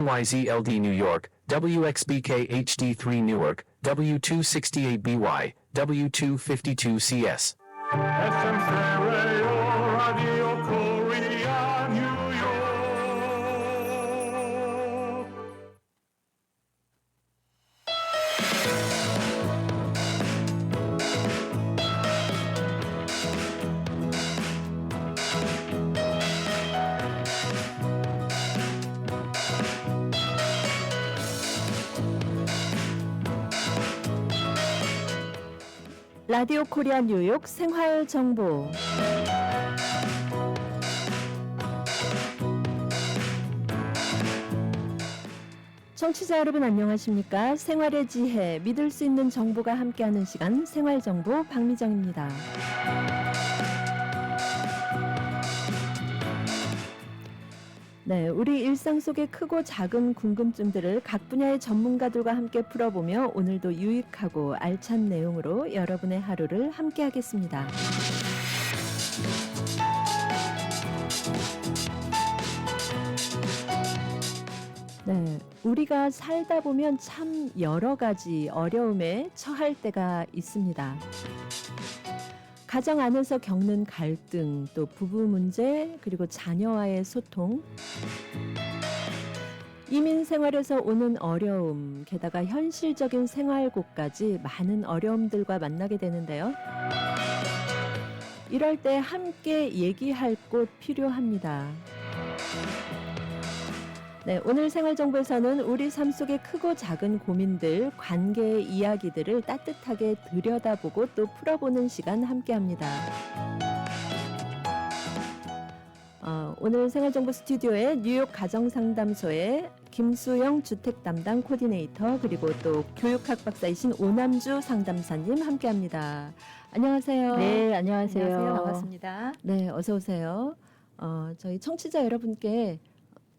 YZLD New York, WXBK HD3 Newark, W268BY, W252CS. FM Stereo Radio Korea New York. 라디오 코리아 뉴욕 생활 정보. 청취자 여러분 안녕하십니까? 생활의 지혜, 믿을 수 있는 정보가 함께하는 시간 생활 정보 박미정입니다. 네, 우리 일상 속의 크고 작은 궁금증들을 각 분야의 전문가들과 함께 풀어보며 오늘도 유익하고 알찬 내용으로 여러분의 하루를 함께하겠습니다. 네, 우리가 살다 보면 참 여러 가지 어려움에 처할 때가 있습니다. 가정 안에서 겪는 갈등, 또 부부 문제, 그리고 자녀와의 소통, 이민 생활에서 오는 어려움, 게다가 현실적인 생활고까지 많은 어려움들과 만나게 되는데요. 이럴 때 함께 얘기할 곳 필요합니다. 네, 오늘 생활정보에서는 우리 삶 속의 크고 작은 고민들, 관계의 이야기들을 따뜻하게 들여다보고 또 풀어보는 시간 함께합니다. 오늘 생활정보 스튜디오에 뉴욕 가정상담소의 김수영 주택담당 코디네이터, 그리고 또 교육학 박사이신 오남주 상담사님 함께합니다. 안녕하세요. 네, 안녕하세요. 안녕하세요. 반갑습니다. 네, 어서 오세요. 저희 청취자 여러분께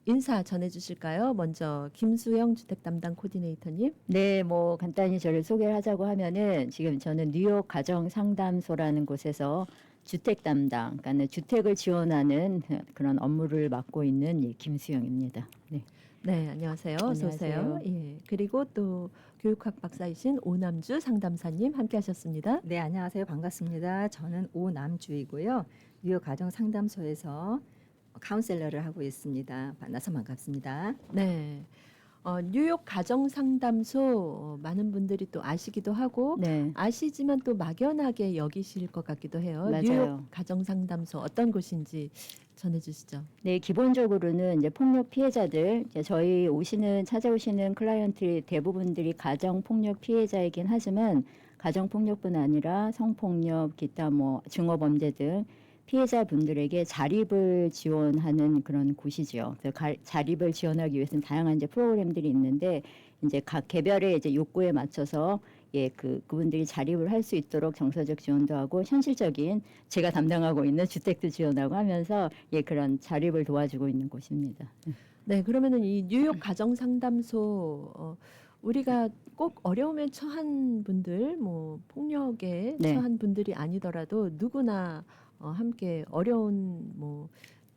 인사 전해주실까요? 먼저 김수영 주택담당 코디네이터님. 네, 뭐 간단히 저를 소개를 하자고 하면은 지금 저는 뉴욕 가정상담소라는 곳에서 주택 담당, 그러니까 주택을 지원하는 그런 업무를 맡고 있는 김수영입니다. 네. 네, 안녕하세요. 어서 오세요. 안녕하세요. 예, 그리고 또 교육학 박사이신 오남주 상담사님 함께하셨습니다. 네, 안녕하세요. 반갑습니다. 저는 오남주이고요. 뉴욕 가정상담소에서 카운셀러를 하고 있습니다. 만나서 반갑습니다. 네, 뉴욕 가정상담소 많은 분들이 또 아시기도 하고 네. 아시지만 또 막연하게 여기실 것 같기도 해요. 맞아요. 뉴욕 가정상담소 어떤 곳인지 전해주시죠. 네, 기본적으로는 이제 폭력 피해자들, 이제 저희 찾아오시는 클라이언트 대부분들이 가정 폭력 피해자이긴 하지만 가정 폭력뿐 아니라 성폭력, 기타 뭐 증오 범죄 등 피해자분들에게 자립을 지원하는 그런 곳이죠. 그래서 자립을 지원하기 위해서는 다양한 이제 프로그램들이 있는데 이제 각 개별의 이제 욕구에 맞춰서 그분들이 자립을 할 수 있도록 정서적 지원도 하고 현실적인 제가 담당하고 있는 주택도 지원하고 하면서 그런 자립을 도와주고 있는 곳입니다. 네, 그러면은 이 뉴욕 가정상담소 우리가 꼭 어려움에 처한 분들, 뭐 폭력에 네. 처한 분들이 아니더라도 누구나 함께 어려운 뭐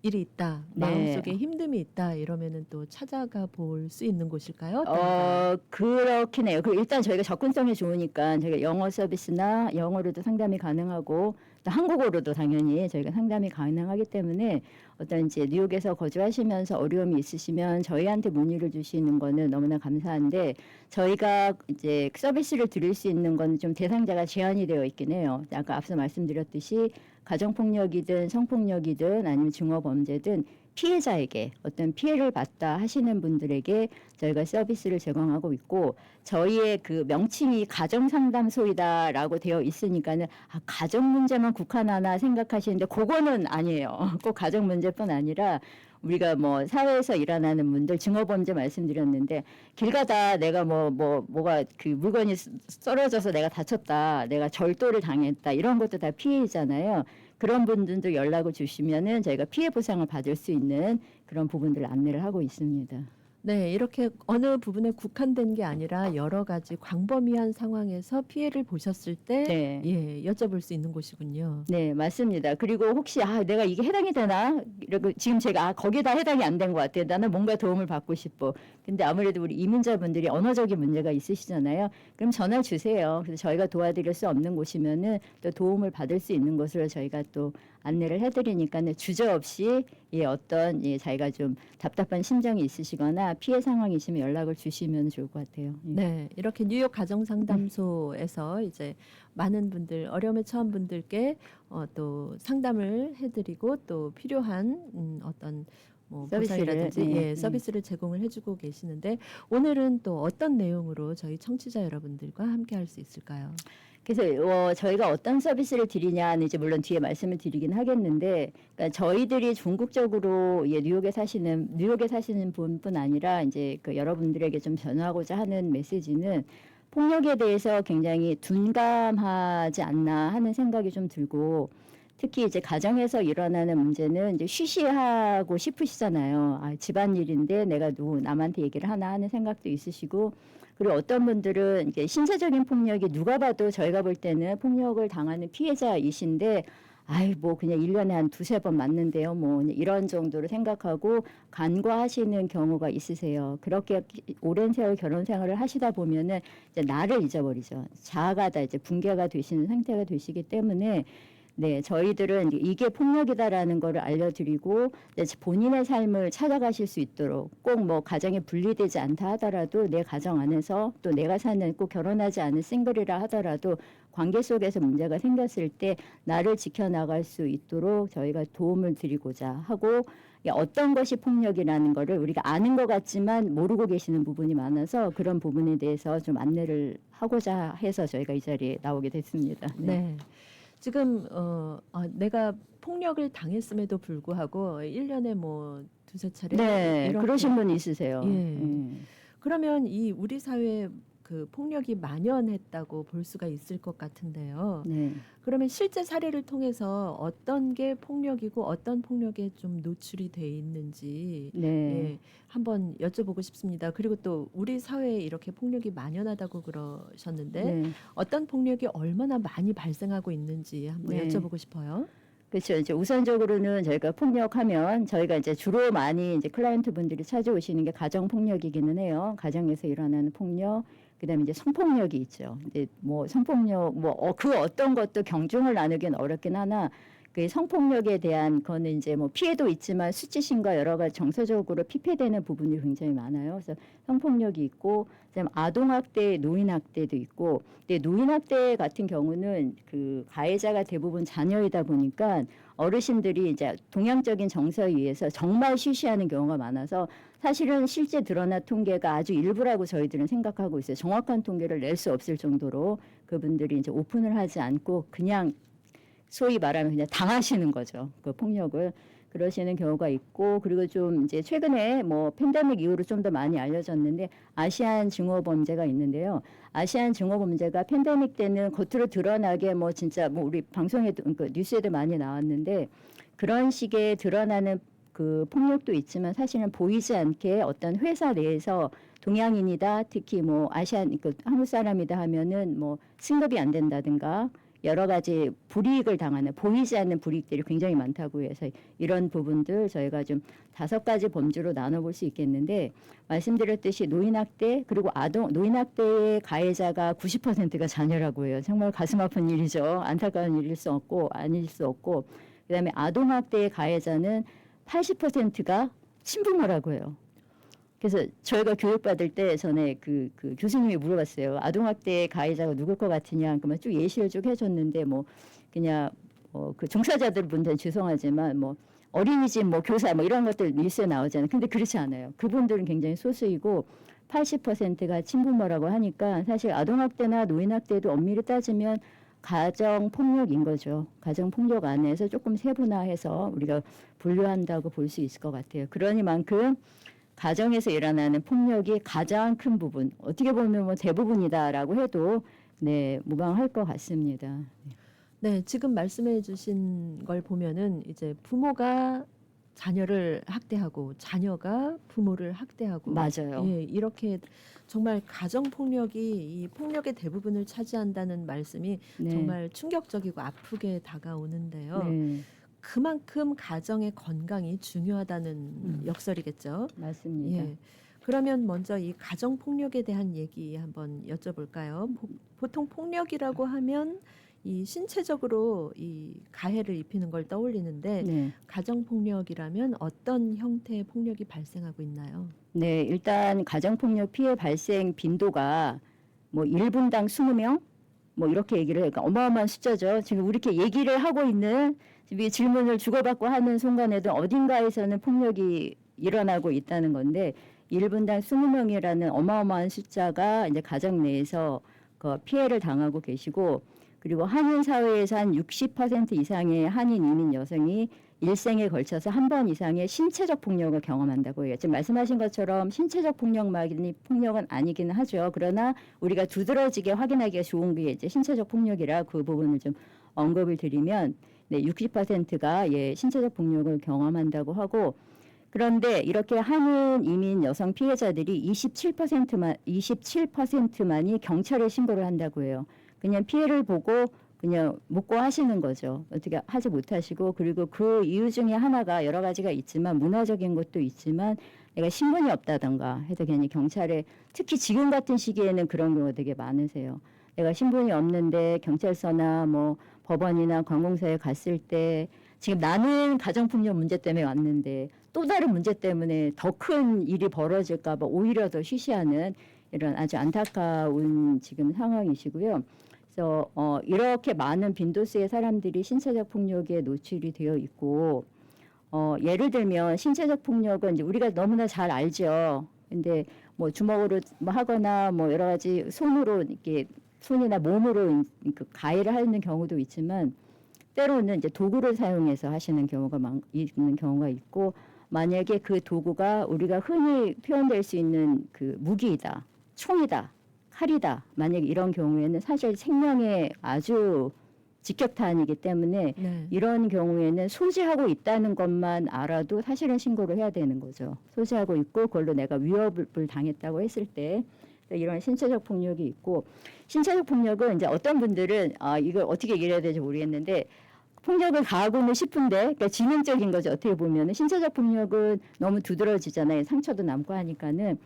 일이 있다, 네. 마음속에 힘듦이 있다 이러면은 또 찾아가 볼 수 있는 곳일까요? 어떤가요? 그렇긴 해요. 그리고 일단 저희가 접근성이 좋으니까 저희가 영어 서비스나 영어로도 상담이 가능하고 또 한국어로도 당연히 저희가 상담이 가능하기 때문에 어떤 이제 뉴욕에서 거주하시면서 어려움이 있으시면 저희한테 문의를 주시는 거는 너무나 감사한데 저희가 이제 서비스를 드릴 수 있는 건 좀 대상자가 제한이 되어 있긴 해요. 아까 앞서 말씀드렸듯이 가정폭력이든 성폭력이든 아니면 증오범죄든 피해자에게 어떤 피해를 받다 하시는 분들에게 저희가 서비스를 제공하고 있고 저희의 그 명칭이 가정상담소이다라고 되어 있으니까는 가정 문제만 국한하나 생각하시는데 그거는 아니에요. 꼭 가정 문제뿐 아니라 우리가 뭐 사회에서 일어나는 분들 증오범죄 말씀드렸는데 길 가다 내가 뭐가 그 물건이 썰어져서 내가 다쳤다, 내가 절도를 당했다 이런 것도 다 피해이잖아요. 그런 분들도 연락을 주시면은 저희가 피해 보상을 받을 수 있는 그런 부분들을 안내를 하고 있습니다. 네, 이렇게 어느 부분에 국한된 게 아니라 여러 가지 광범위한 상황에서 피해를 보셨을 때 네. 예, 여쭤볼 수 있는 곳이군요. 네, 맞습니다. 그리고 혹시 내가 이게 해당이 되나? 이러고 지금 제가 거기다 해당이 안 된 것 같아요. 나는 뭔가 도움을 받고 싶어. 근데 아무래도 우리 이민자분들이 언어적인 문제가 있으시잖아요. 그럼 전화 주세요. 그래서 저희가 도와드릴 수 없는 곳이면은 또 도움을 받을 수 있는 곳으로 저희가 또 안내를 해드리니까는 주저없이 어떤 자기가 좀 답답한 심정이 있으시거나 피해 상황이시면 연락을 주시면 좋을 것 같아요. 예. 네, 이렇게 뉴욕 가정상담소에서 이제 많은 분들 어려움에 처한 분들께 또 상담을 해드리고 또 필요한 어떤 뭐 서비스를, 보상이라든지 네, 서비스를 제공을 해주고 계시는데 오늘은 또 어떤 내용으로 저희 청취자 여러분들과 함께 할 수 있을까요? 그래서 저희가 어떤 서비스를 드리냐는 이제 물론 뒤에 말씀을 드리긴 하겠는데, 그러니까 저희들이 전국적으로 뉴욕에 사시는 분뿐 아니라 이제 그 여러분들에게 좀 전하고자 하는 메시지는 폭력에 대해서 굉장히 둔감하지 않나 하는 생각이 좀 들고, 특히 이제 가정에서 일어나는 문제는 이제 쉬쉬하고 싶으시잖아요. 집안일인데 내가 남한테 얘기를 하나 하는 생각도 있으시고, 그리고 어떤 분들은 이게 신체적인 폭력이 누가 봐도 저희가 볼 때는 폭력을 당하는 피해자이신데 뭐 그냥 1년에 한 2-3번 맞는데요. 뭐 이런 정도로 생각하고 간과하시는 경우가 있으세요. 그렇게 오랜 세월 결혼 생활을 하시다 보면은 이제 나를 잊어버리죠. 자아가 다 이제 붕괴가 되시는 상태가 되시기 때문에 네, 저희들은 이게 폭력이다라는 거를 알려드리고 본인의 삶을 찾아가실 수 있도록 꼭 뭐 가정이 분리되지 않다 하더라도 내 가정 안에서 또 내가 사는 꼭 결혼하지 않은 싱글이라 하더라도 관계 속에서 문제가 생겼을 때 나를 지켜나갈 수 있도록 저희가 도움을 드리고자 하고 어떤 것이 폭력이라는 거를 우리가 아는 것 같지만 모르고 계시는 부분이 많아서 그런 부분에 대해서 좀 안내를 하고자 해서 저희가 이 자리에 나오게 됐습니다. 네. 지금 내가 폭력을 당했음에도 불구하고 1년에 뭐 2-3차례 네, 이렇게 그러신 분이 있으세요. 예. 그러면 이 우리 사회에 그 폭력이 만연했다고 볼 수가 있을 것 같은데요. 네. 그러면 실제 사례를 통해서 어떤 게 폭력이고 어떤 폭력에 좀 노출이 돼 있는지 네. 예, 한번 여쭤보고 싶습니다. 그리고 또 우리 사회에 이렇게 폭력이 만연하다고 그러셨는데 네. 어떤 폭력이 얼마나 많이 발생하고 있는지 한번 네. 여쭤보고 싶어요. 그렇죠. 이제 우선적으로는 저희가 폭력하면 저희가 이제 주로 많이 이제 클라이언트 분들이 찾아오시는 게 가정 폭력이기는 해요. 가정에서 일어나는 폭력, 그다음에 이제 성폭력이 있죠. 이제 뭐 성폭력 그 어떤 것도 경중을 나누기는 어렵긴 하나 그 성폭력에 대한 거는 이제 뭐 피해도 있지만 수치심과 여러 가지 정서적으로 피폐되는 부분이 굉장히 많아요. 그래서 성폭력이 있고, 그다음에 아동학대, 노인학대도 있고, 근데 노인학대 같은 경우는 그 가해자가 대부분 자녀이다 보니까 어르신들이 이제 동양적인 정서에 의해서 정말 쉬쉬하는 경우가 많아서 사실은 실제 드러난 통계가 아주 일부라고 저희들은 생각하고 있어요. 정확한 통계를 낼 수 없을 정도로 그분들이 이제 오픈을 하지 않고 그냥 소위 말하면 그냥 당하시는 거죠. 그 폭력을 그러시는 경우가 있고, 그리고 좀 이제 최근에 뭐 팬데믹 이후로 좀 더 많이 알려졌는데 아시안 증오 범죄가 있는데요. 아시안 증오 범죄가 팬데믹 때는 겉으로 드러나게 뭐 진짜 뭐 우리 방송에도 그 뉴스에도 많이 나왔는데 그런 식의 드러나는 그 폭력도 있지만 사실은 보이지 않게 어떤 회사 내에서 동양인이다, 특히 뭐 아시안 그 한국 사람이다 하면은 뭐 승급이 안 된다든가 여러 가지 불이익을 당하는 보이지 않는 불이익들이 굉장히 많다고 해서 이런 부분들 저희가 좀 5가지 범주로 나눠볼 수 있겠는데 말씀드렸듯이 노인학대 그리고 노인학대의 가해자가 90%가 자녀라고 해요. 정말 가슴 아픈 일이죠. 안타까운 일일 수 없고 아닐 수 없고 그다음에 아동학대의 가해자는 80%가 친부모라고 해요. 그래서 저희가 교육받을 때 전에 그 교수님이 물어봤어요. 아동학대 가해자가 누굴 것 같으냐. 그러면 쭉 예시를 쭉 해줬는데 뭐 그냥 그 종사자들 분들은 죄송하지만 뭐 어린이집 뭐 교사 뭐 이런 것들 뉴스에 나오잖아요. 근데 그렇지 않아요. 그분들은 굉장히 소수이고 80%가 친부모라고 하니까 사실 아동학대나 노인학대도 엄밀히 따지면 가정폭력인 거죠. 가정폭력 안에서 조금 세분화해서 우리가 분류한다고 볼 수 있을 것 같아요. 그러니만큼 가정에서 일어나는 폭력이 가장 큰 부분, 어떻게 보면 뭐 대부분이다라고 해도 네, 무방할 것 같습니다. 네, 지금 말씀해 주신 걸 보면은 이제 부모가 자녀를 학대하고 자녀가 부모를 학대하고 맞아요. 예, 이렇게 정말 가정 폭력이 이 폭력의 대부분을 차지한다는 말씀이 네. 정말 충격적이고 아프게 다가오는데요. 네, 그만큼 가정의 건강이 중요하다는 역설이겠죠. 맞습니다. 예. 그러면 먼저 이 가정 폭력에 대한 얘기 한번 여쭤볼까요? 보통 폭력이라고 하면 이 신체적으로 이 가해를 입히는 걸 떠올리는데 네. 가정 폭력이라면 어떤 형태의 폭력이 발생하고 있나요? 네, 일단 가정폭력 피해 발생 빈도가 뭐 1분당 20명 뭐 이렇게 얘기를 해요. 그러니까 어마어마한 숫자죠. 지금 우리 이렇게 얘기를 하고 있는 지금 이 질문을 주고받고 하는 순간에도 어딘가에서는 폭력이 일어나고 있다는 건데 1분당 20명이라는 어마어마한 숫자가 이제 가정 내에서 그 피해를 당하고 계시고 그리고 한인 사회에서 한 60% 이상의 한인 이민 여성이 일생에 걸쳐서 한 번 이상의 신체적 폭력을 경험한다고 해요. 지금 말씀하신 것처럼 신체적 폭력만이 폭력은 아니기는 하죠. 그러나 우리가 두드러지게 확인하기가 좋은 게 이제 신체적 폭력이라 그 부분을 좀 언급을 드리면 네, 60%가 예, 신체적 폭력을 경험한다고 하고 그런데 이렇게 한인 이민 여성 피해자들이 27%만이 경찰에 신고를 한다고 해요. 그냥 피해를 보고 그냥 묵고 하시는 거죠. 어떻게 하지 못하시고 그리고 그 이유 중에 하나가 여러 가지가 있지만 문화적인 것도 있지만 내가 신분이 없다던가 해서 괜히 경찰에 특히 지금 같은 시기에는 그런 경우가 되게 많으세요. 내가 신분이 없는데 경찰서나 뭐 법원이나 관공서에 갔을 때 지금 나는 가정폭력 문제 때문에 왔는데 또 다른 문제 때문에 더 큰 일이 벌어질까 봐 오히려 더 쉬쉬하는 이런 아주 안타까운 지금 상황이시고요. 그래서 이렇게 많은 빈도수의 사람들이 신체적 폭력에 노출이 되어 있고 예를 들면 신체적 폭력은 이제 우리가 너무나 잘 알죠. 근데 뭐 주먹으로 뭐 하거나 뭐 여러 가지 손으로 이렇게 손이나 몸으로 그 가해를 하는 경우도 있지만 때로는 이제 도구를 사용해서 하시는 경우가 있는 경우가 있고 만약에 그 도구가 우리가 흔히 표현될 수 있는 그 무기이다, 총이다. 칼이다. 만약에 이런 경우에는 사실 생명에 아주 직격탄이기 때문에 네. 이런 경우에는 소지하고 있다는 것만 알아도 사실은 신고를 해야 되는 거죠. 소지하고 있고 그걸로 내가 위협을 당했다고 했을 때 이런 신체적 폭력이 있고 신체적 폭력은 이제 어떤 분들은 이걸 어떻게 얘기해야 될지 모르겠는데 폭력을 가하고는 싶은데 그러니까 지능적인 거죠. 어떻게 보면 신체적 폭력은 너무 두드러지잖아요. 상처도 남고 하니까는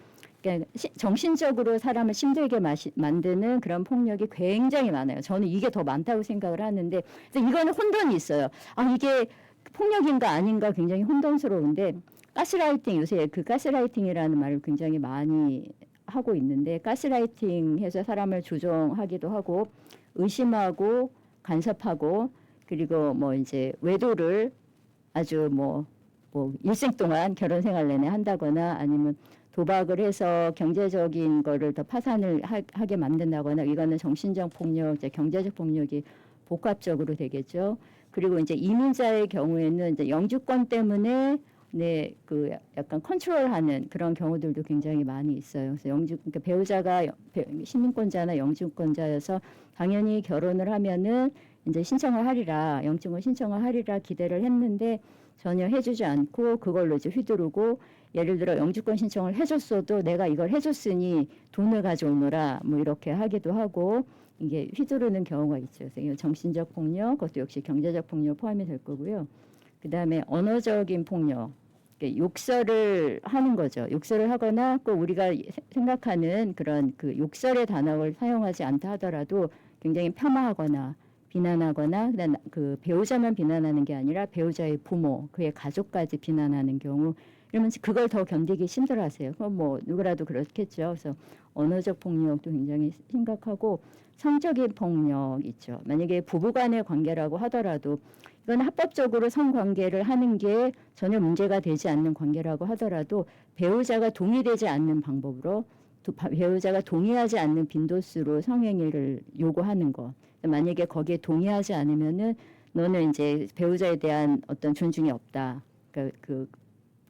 그러니까 정신적으로 사람을 힘들게 만드는 그런 폭력이 굉장히 많아요. 저는 이게 더 많다고 생각을 하는데 이거는 혼돈이 있어요. 이게 폭력인가 아닌가 굉장히 혼돈스러운데 가스라이팅 요새 그 가스라이팅이라는 말을 굉장히 많이 하고 있는데 가스라이팅해서 사람을 조종하기도 하고 의심하고 간섭하고 그리고 뭐 이제 외도를 아주 뭐 일생 동안 결혼 생활 내내 한다거나 아니면 도박을 해서 경제적인 거를 더 파산을 하게 만든다거나 이거는 정신적 폭력, 이제 경제적 폭력이 복합적으로 되겠죠. 그리고 이제 이민자의 경우에는 이제 영주권 때문에 네, 그 약간 컨트롤하는 그런 경우들도 굉장히 많이 있어요. 그래서 그러니까 배우자가 시민권자나 영주권자여서 당연히 결혼을 하면은 이제 신청을 하리라, 영증을 신청을 하리라 기대를 했는데 전혀 해주지 않고 그걸로 이제 휘두르고 예를 들어 영주권 신청을 해줬어도 내가 이걸 해줬으니 돈을 가져오느라 뭐 이렇게 하기도 하고 이게 휘두르는 경우가 있죠. 그래서 정신적 폭력, 그것도 역시 경제적 폭력 포함이 될 거고요. 그다음에 언어적인 폭력, 욕설을 하는 거죠. 욕설을 하거나 꼭 우리가 생각하는 그런 그 욕설의 단어를 사용하지 않다 하더라도 굉장히 폄하하거나 비난하거나 그다음 그 배우자만 비난하는 게 아니라 배우자의 부모, 그의 가족까지 비난하는 경우 이러면 그걸 더 견디기 힘들어하세요. 그럼 뭐 누구라도 그렇겠죠. 그래서 언어적 폭력도 굉장히 심각하고 성적인 폭력 있죠. 만약에 부부간의 관계라고 하더라도 이건 합법적으로 성관계를 하는 게 전혀 문제가 되지 않는 관계라고 하더라도 배우자가 동의되지 않는 방법으로 배우자가 동의하지 않는 빈도수로 성행위를 요구하는 것. 만약에 거기에 동의하지 않으면은 너는 이제 배우자에 대한 어떤 존중이 없다. 그러니까 그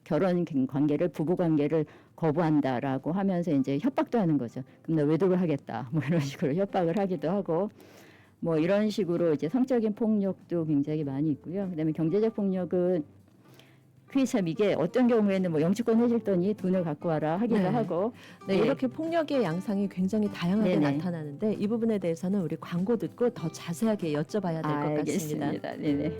결혼 관계를 부부 관계를 거부한다라고 하면서 이제 협박도 하는 거죠. 그럼 나 외도를 하겠다. 뭐 이런 식으로 협박을 하기도 하고 뭐 이런 식으로 이제 성적인 폭력도 굉장히 많이 있고요. 그다음에 경제적 폭력은 그게 참 이게 어떤 경우에는 뭐 영주권 해줬더니 돈을 갖고 와라 하기도 네. 하고 네, 예. 이렇게 폭력의 양상이 굉장히 다양하게 네네. 나타나는데 이 부분에 대해서는 우리 광고 듣고 더 자세하게 여쭤봐야 될 것 같습니다. 알겠습니다. 네네.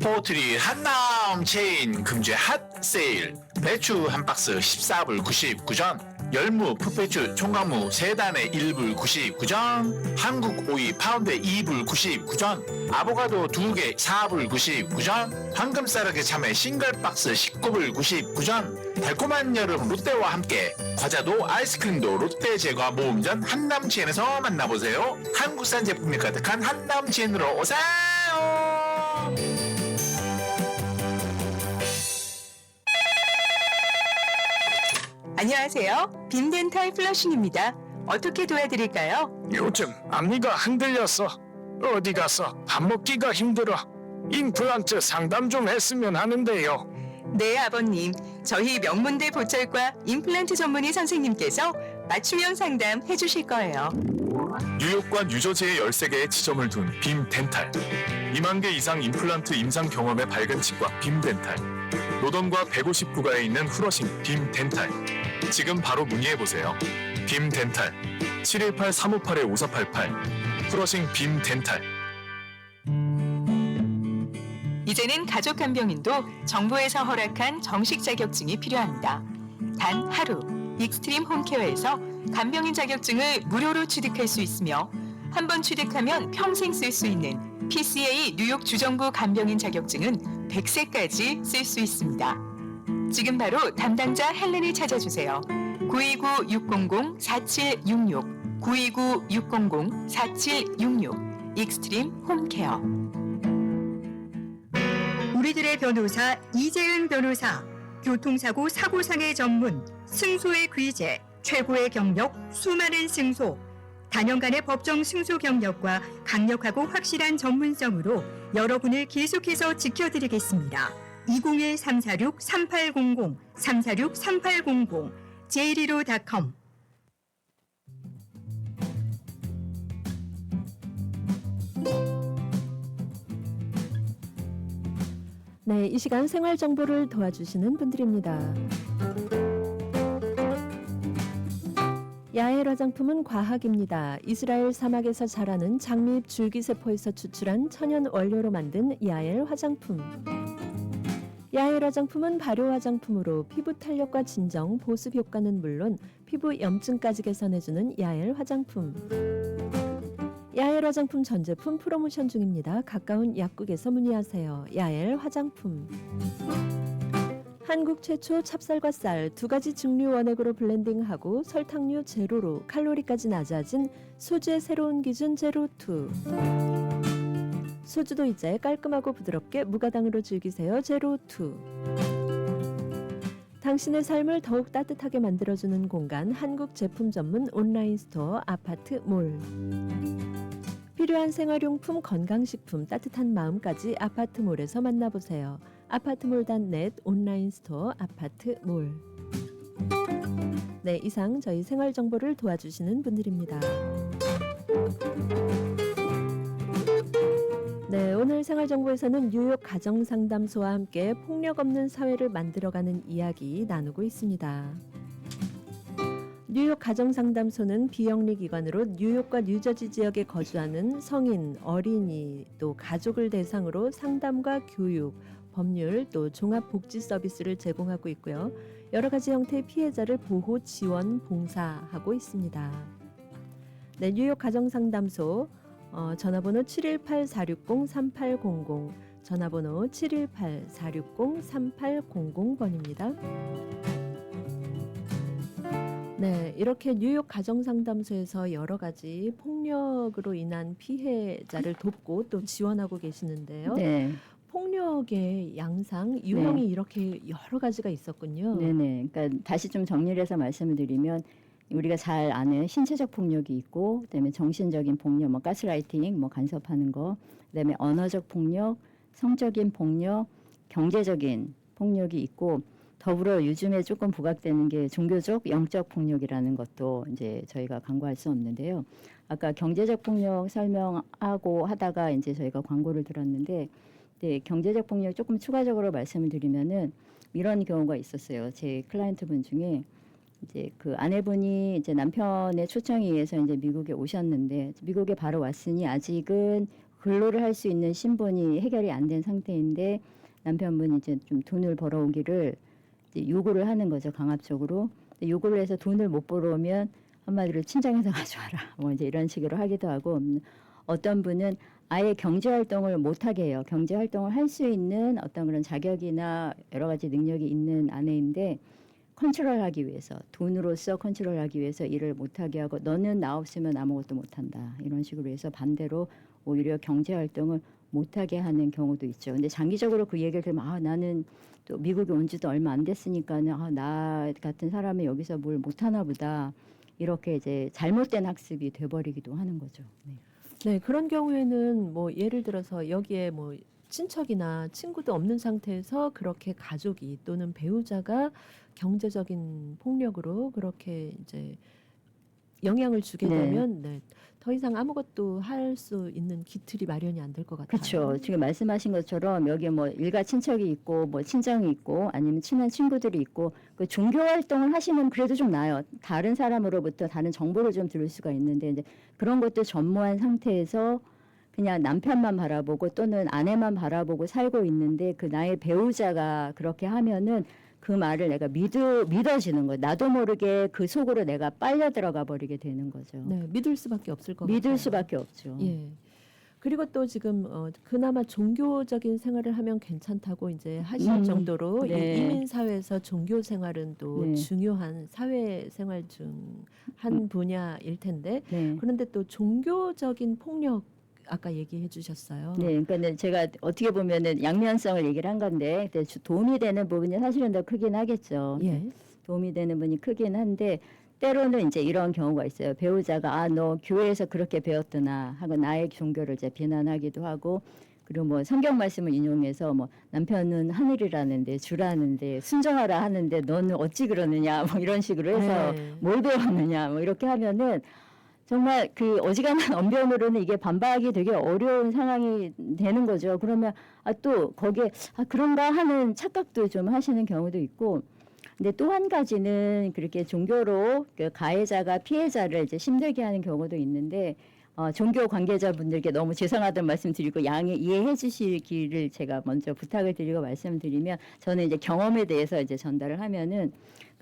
포트리 한남 체인 금주의 핫 세일. 배추 한 박스 14불 99전. 열무, 풋배추, 총각무 3단에 1불 99전. 한국 오이 파운드에 2불 99전. 아보카도 2개 4불 99전. 황금싸르게 참외 싱글 박스 19불 99전. 달콤한 여름 롯데와 함께 과자도 아이스크림도 롯데 제과 모음전 한남체인에서 만나보세요. 한국산 제품이 가득한 한남체인으로 오세요. 안녕하세요. 빔덴탈 플러싱입니다. 어떻게 도와드릴까요? 요즘 앞니가 흔들려서 어디 가서 밥 먹기가 힘들어. 임플란트 상담 좀 했으면 하는데요. 네, 아버님. 저희 명문대 보철과 임플란트 전문의 선생님께서 맞춤형 상담 해주실 거예요. 뉴욕과 뉴저지에 13개의 지점을 둔 빔덴탈. 2만 개 이상 임플란트 임상 경험의 밝은 치과 빔덴탈. 노던과 150구가에 있는 후러싱 빔덴탈. 지금 바로 문의해보세요. 빔덴탈 718-358-5488 후러싱 빔덴탈. 이제는 가족 간병인도 정부에서 허락한 정식 자격증이 필요합니다. 단 하루 익스트림 홈케어에서 간병인 자격증을 무료로 취득할 수 있으며 한 번 취득하면 평생 쓸 수 있는 PCA 뉴욕 주정부 간병인 자격증은 100세까지 쓸 수 있습니다. 지금 바로 담당자 헬렌을 찾아주세요. 929-600-4766 929-600-4766 익스트림 홈케어. 우리들의 변호사 이재은 변호사, 교통사고 사고상해 전문, 승소의 귀재, 최고의 경력, 수많은 승소, 다년간의 법정 승소 경력과 강력하고 확실한 전문성으로 여러분을 계속해서 지켜드리겠습니다. 201-346-3800, 346-3800, 제이리로.com. 네, 이 시간 생활 정보를 도와주시는 분들입니다. 야엘 화장품은 과학입니다. 이스라엘 사막에서 자라는 장미잎 줄기세포에서 추출한 천연 원료로 만든 야엘 화장품. 야엘 화장품은 발효 화장품으로 피부 탄력과 진정, 보습 효과는 물론 피부 염증까지 개선해주는 야엘 화장품. 야엘 화장품 전 제품 프로모션 중입니다. 가까운 약국에서 문의하세요. 야엘 화장품. 한국 최초 찹쌀과 쌀 두 가지 증류 원액으로 블렌딩하고 설탕류 제로로 칼로리까지 낮아진 소주의 새로운 기준 제로2. 소주도 이제 깔끔하고 부드럽게 무가당으로 즐기세요. 제로2. 당신의 삶을 더욱 따뜻하게 만들어주는 공간 한국 제품 전문 온라인 스토어 아파트몰. 필요한 생활용품, 건강식품, 따뜻한 마음까지 아파트몰에서 만나보세요. 아파트몰.net 온라인 스토어 아파트몰. 네, 이상 저희 생활 정보를 도와주시는 분들입니다. 네, 오늘 생활 정보에서는 뉴욕 가정상담소와 함께 폭력 없는 사회를 만들어가는 이야기 나누고 있습니다. 뉴욕 가정상담소는 비영리 기관으로 뉴욕과 뉴저지 지역에 거주하는 성인, 어린이, 또 가족을 대상으로 상담과 교육, 법률, 또 종합복지 서비스를 제공하고 있고요. 여러 가지 형태의 피해자를 보호, 지원, 봉사하고 있습니다. 네, 뉴욕 가정상담소 전화번호 718-460-3800, 전화번호 718-460-3800번입니다. 네, 이렇게 뉴욕 가정상담소에서 여러 가지 폭력으로 인한 피해자를 돕고 또 지원하고 계시는데요. 네. 폭력의 양상, 유형이 이렇게 여러 가지가 있었군요. 네네. 그러니까 다시 좀 정리를 해서 말씀을 드리면 우리가 잘 아는 신체적 폭력이 있고, 그다음에 정신적인 폭력, 뭐 가스라이팅, 뭐 간섭하는 거, 그다음에 언어적 폭력, 성적인 폭력, 경제적인 폭력이 있고, 더불어 요즘에 조금 부각되는 게 종교적 영적 폭력이라는 것도 이제 저희가 간과할 수 없는데요. 아까 경제적 폭력 설명하고 하다가 이제 저희가 광고를 들었는데, 네, 경제적 폭력 조금 추가적으로 말씀을 드리면은 이런 경우가 있었어요. 제 클라이언트 분 중에 이제 그 아내분이 이제 남편의 초청에 의해서 이제 미국에 오셨는데, 미국에 바로 왔으니 아직은 근로를 할 수 있는 신분이 해결이 안 된 상태인데, 남편분이 이제 좀 돈을 벌어오기를 이제 요구를 하는 거죠, 강압적으로. 요구를 해서 돈을 못 벌어오면 한마디로 친정에서 가져와라, 뭐 이제 이런 식으로 하기도 하고, 어떤 분은 아예 경제 활동을 못 하게 해요. 경제 활동을 할 수 있는 어떤 그런 자격이나 여러 가지 능력이 있는 아내인데, 컨트롤하기 위해서, 돈으로서 컨트롤하기 위해서 일을 못 하게 하고, 너는 나 없으면 아무것도 못 한다, 이런 식으로 해서 반대로 오히려 경제 활동을 못 하게 하는 경우도 있죠. 근데 장기적으로 그 얘기를 들으면 나는 또 미국에 온 지도 얼마 안 됐으니까는 나 같은 사람이 여기서 뭘 못 하나 보다, 이렇게 이제 잘못된 학습이 돼버리기도 하는 거죠. 네. 네, 그런 경우에는 뭐 예를 들어서 여기에 뭐 친척이나 친구도 없는 상태에서 그렇게 가족이 또는 배우자가 경제적인 폭력으로 그렇게 이제 영향을 주게 네. 되면 네, 더 이상 아무것도 할 수 있는 기틀이 마련이 안 될 것 같아요. 그렇죠. 지금 말씀하신 것처럼 여기에 뭐 일가 친척이 있고 뭐 친정이 있고 아니면 친한 친구들이 있고, 그 종교 활동을 하시면 그래도 좀 나아요. 다른 사람으로부터 다른 정보를 좀 들을 수가 있는데, 이제 그런 것도 전무한 상태에서 그냥 남편만 바라보고 또는 아내만 바라보고 살고 있는데, 그 나의 배우자가 그렇게 하면은 그 말을 내가 믿어지는 거예요. 나도 모르게 그 속으로 내가 빨려 들어가 버리게 되는 거죠. 네, 믿을 수밖에 없을 것 같아요. 믿을 수밖에 없죠. 예. 그리고 또 지금 그나마 종교적인 생활을 하면 괜찮다고 이제 하실 정도로 네. 이 이민 사회에서 종교 생활은 또 네. 중요한 사회 생활 중 한 분야일 텐데, 네. 그런데 또 종교적인 폭력 아까 얘기해 주셨어요. 네, 그러니까 제가 어떻게 보면은 양면성을 얘기를 한 건데, 근데 도움이 되는 부분이 사실은 더 크긴 하겠죠. 예. 도움이 되는 분이 크긴 한데, 때로는 이제 이런 경우가 있어요. 배우자가 너 교회에서 그렇게 배웠더나 하고 나의 종교를 이제 비난하기도 하고, 그리고 뭐 성경 말씀을 인용해서 뭐 남편은 하늘이라는데 주라는데 순종하라 하는데 너는 어찌 그러느냐 뭐 이런 식으로 해서 네. 뭘 배웠느냐 뭐 이렇게 하면은 정말 그 어지간한 언변으로는 이게 반박이 되게 어려운 상황이 되는 거죠. 그러면 또 거기에 그런가 하는 착각도 좀 하시는 경우도 있고, 근데 또 한 가지는 그렇게 종교로 그 가해자가 피해자를 이제 힘들게 하는 경우도 있는데, 종교 관계자분들께 너무 죄송하다는 말씀 드리고 이해해 주시기를 제가 먼저 부탁을 드리고 말씀드리면, 저는 이제 경험에 대해서 이제 전달을 하면은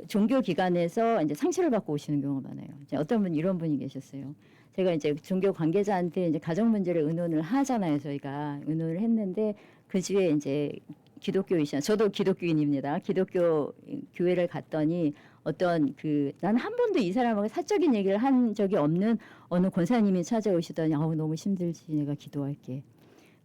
종교 기관에서 이제 상처를 받고 오시는 경우가 많아요. 이제 어떤 분 이런 분이 계셨어요. 제가 이제 종교 관계자한테 이제 가정 문제를 의논을 하잖아요. 저희가 의논을 했는데 그 주에 이제 기독교이신, 저도 기독교인입니다. 기독교 교회를 갔더니 어떤 난 한 번도 이 사람하고 사적인 얘기를 한 적이 없는 어느 권사님이 찾아오시더니 너무 힘들지, 내가 기도할게.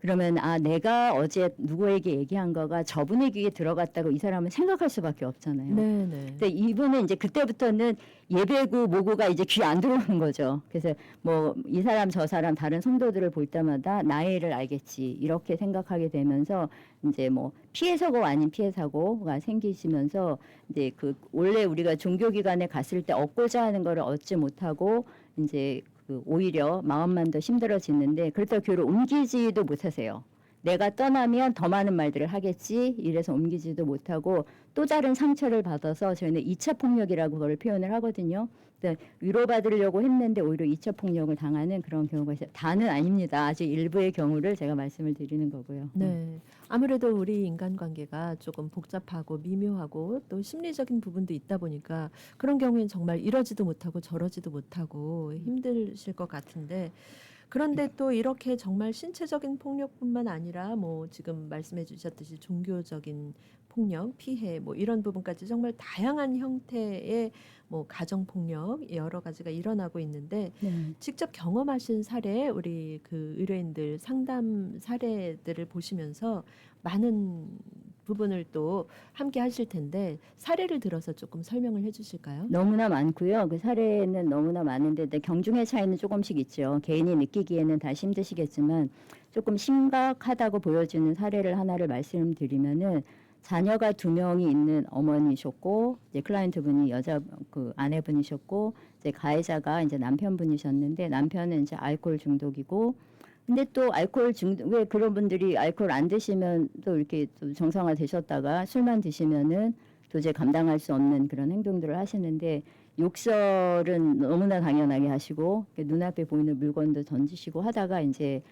그러면 내가 어제 누구에게 얘기한 거가 저분의 귀에 들어갔다고 이 사람은 생각할 수밖에 없잖아요. 네, 네. 근데 이분은 이제 그때부터는 예배구 모구가 이제 귀에 안 들어오는 거죠. 그래서 뭐 이 사람 저 사람 다른 성도들을 볼 때마다 나의 일을 알겠지 이렇게 생각하게 되면서 이제 뭐 피해 사고 아닌 피해 사고가 생기시면서 이제 원래 우리가 종교기관에 갔을 때 얻고자 하는 거를 얻지 못하고 이제 오히려 마음만 더 힘들어지는데, 그렇다고 교회를 옮기지도 못하세요. 내가 떠나면 더 많은 말들을 하겠지, 이래서 옮기지도 못하고 또 다른 상처를 받아서 저희는 2차 폭력이라고 그걸 표현을 하거든요. 위로받으려고 했는데 오히려 2차 폭력을 당하는 그런 경우가 있어요. 다는 아닙니다. 아주 일부의 경우를 제가 말씀을 드리는 거고요. 네. 아무래도 우리 인간관계가 조금 복잡하고 미묘하고 또 심리적인 부분도 있다 보니까 그런 경우엔 정말 이러지도 못하고 저러지도 못하고 힘드실 것 같은데, 그런데 또 이렇게 정말 신체적인 폭력뿐만 아니라 뭐 지금 말씀해 주셨듯이 종교적인 폭력, 피해 뭐 이런 부분까지 정말 다양한 형태의 뭐 가정 폭력 여러 가지가 일어나고 있는데, 네. 직접 경험하신 사례, 우리 의뢰인들 상담 사례들을 보시면서 많은 부분을 또 함께 하실 텐데, 사례를 들어서 조금 설명을 해 주실까요? 너무나 많고요. 그 사례는 너무나 많은데 경중의 차이는 조금씩 있죠. 개인이 느끼기에는 다 힘드시겠지만 조금 심각하다고 보여지는 사례를 하나를 말씀드리면은, 자녀가 2명이 있는 어머니셨고 이제 클라이언트 분이 여자 그 아내분이셨고 이제 가해자가 이제 남편분이셨는데 남편은 이제 알코올 중독이고 근데 또 알코올 중독 왜 그런 분들이 알코올 안 드시면 또 이렇게 또 정상화 되셨다가 술만 드시면은 도저히 감당할 수 없는 그런 행동들을 하시는데 욕설은 너무나 당연하게 하시고 눈앞에 보이는 물건도 던지시고 하다가 이제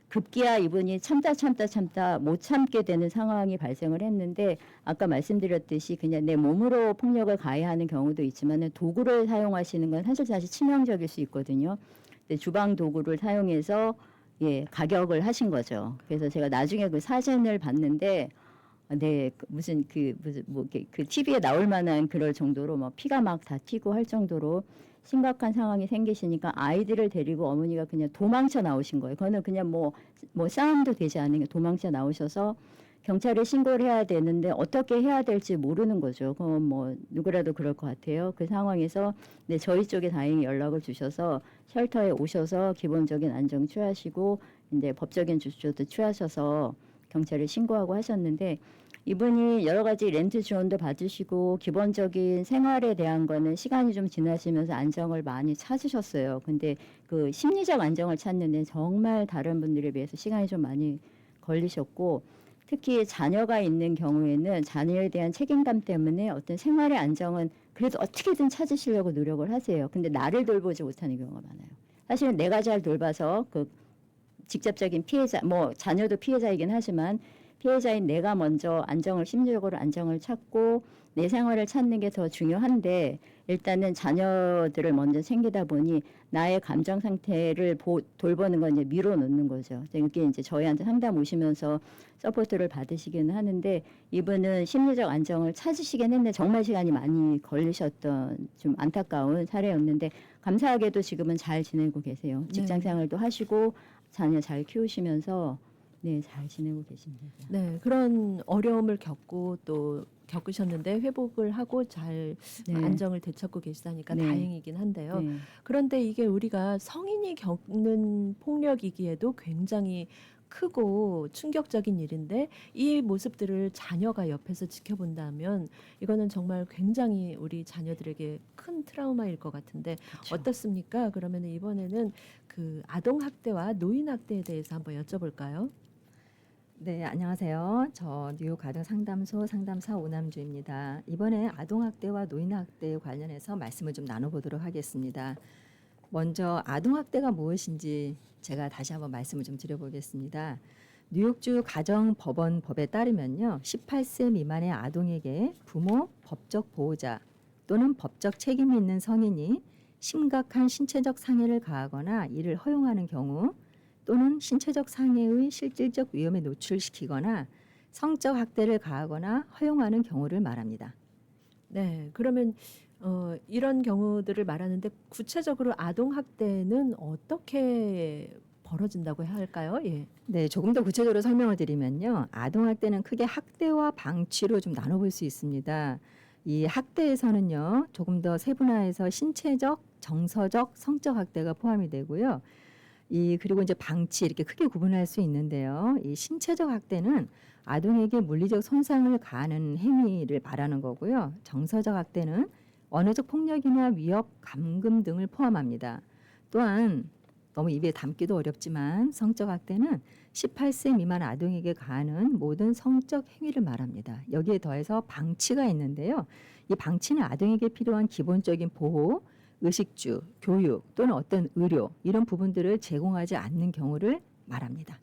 급기야 이분이 참다 못 참게 되는 상황이 발생을 했는데 아까 말씀드렸듯이 그냥 내 몸으로 폭력을 가해하는 경우도 있지만 도구를 사용하시는 건 사실 치명적일 수 있거든요. 근데 주방 도구를 사용해서 가격을 하신 거죠. 그래서 제가 나중에 그 사진을 봤는데 네, 무슨 그 TV에 나올 만한 그럴 정도로 뭐 피가 막 다 튀고 할 정도로 심각한 상황이 생기시니까 아이들을 데리고 어머니가 그냥 도망쳐 나오신 거예요. 그거는 그냥 뭐 싸움도 되지 않은 게 도망쳐 나오셔서 경찰에 신고를 해야 되는데 어떻게 해야 될지 모르는 거죠. 그건 뭐 누구라도 그럴 것 같아요. 그 상황에서 네, 저희 쪽에 다행히 연락을 주셔서 쉘터에 오셔서 기본적인 안정 취하시고 이제 법적인 조치도 취하셔서 경찰에 신고하고 하셨는데 이분이 여러 가지 렌트 지원도 받으시고 기본적인 생활에 대한 거는 시간이 좀 지나시면서 안정을 많이 찾으셨어요. 근데 그 심리적 안정을 찾는데 정말 다른 분들에 비해서 시간이 좀 많이 걸리셨고 특히 자녀가 있는 경우에는 자녀에 대한 책임감 때문에 어떤 생활의 안정은 그래도 어떻게든 찾으시려고 노력을 하세요. 근데 나를 돌보지 못하는 경우가 많아요. 사실은 내가 잘 돌봐서 그 직접적인 피해자, 뭐 자녀도 피해자이긴 하지만 피해자인 내가 먼저 심리적으로 안정을 찾고 내 생활을 찾는 게 더 중요한데 일단은 자녀들을 먼저 챙기다 보니 나의 감정 상태를 돌보는 건 이제 미뤄놓는 거죠. 이게 이제 저희한테 상담 오시면서 서포트를 받으시기는 하는데 이분은 심리적 안정을 찾으시긴 했는데 정말 시간이 많이 걸리셨던 좀 안타까운 사례였는데 감사하게도 지금은 잘 지내고 계세요. 직장 생활도 하시고 자녀 잘 키우시면서 네, 잘 지내고 계십니다. 네, 그런 어려움을 겪으셨는데 회복을 하고 잘 네. 안정을 되찾고 계시다니까 네. 다행이긴 한데요. 네. 그런데 이게 우리가 성인이 겪는 폭력이기에도 굉장히 크고 충격적인 일인데 이 모습들을 자녀가 옆에서 지켜본다면 이거는 정말 굉장히 우리 자녀들에게 큰 트라우마일 것 같은데 그렇죠. 어떻습니까? 그러면 이번에는 그 아동 학대와 노인 학대에 대해서 한번 여쭤볼까요? 네, 안녕하세요. 저 뉴욕 가정 상담소 상담사 오남주입니다. 이번에 아동 학대와 노인 학대에 관련해서 말씀을 좀 나눠보도록 하겠습니다. 먼저 아동 학대가 무엇인지 제가 다시 한번 말씀을 좀 드려보겠습니다. 뉴욕주 가정법원 법에 따르면요, 18세 미만의 아동에게 부모, 법적 보호자 또는 법적 책임이 있는 성인이 심각한 신체적 상해를 가하거나 이를 허용하는 경우 또는 신체적 상해의 실질적 위험에 노출시키거나 성적 학대를 가하거나 허용하는 경우를 말합니다. 네, 그러면 이런 경우들을 말하는데 구체적으로 아동 학대는 어떻게 벌어진다고 해야 할까요? 예. 네, 조금 더 구체적으로 설명을 드리면요, 아동 학대는 크게 학대와 방치로 좀 나눠볼 수 있습니다. 이 학대에서는요, 조금 더 세분화해서 신체적, 정서적, 성적 학대가 포함이 되고요. 그리고 이제 방치 이렇게 크게 구분할 수 있는데요. 이 신체적 학대는 아동에게 물리적 손상을 가하는 행위를 말하는 거고요. 정서적 학대는 언어적 폭력이나 위협, 감금 등을 포함합니다. 또한 너무 입에 담기도 어렵지만 성적 학대는 18세 미만 아동에게 가하는 모든 성적 행위를 말합니다. 여기에 더해서 방치가 있는데요. 이 방치는 아동에게 필요한 기본적인 보호, 의식주, 교육 또는 어떤 의료 이런 부분들을 제공하지 않는 경우를 말합니다.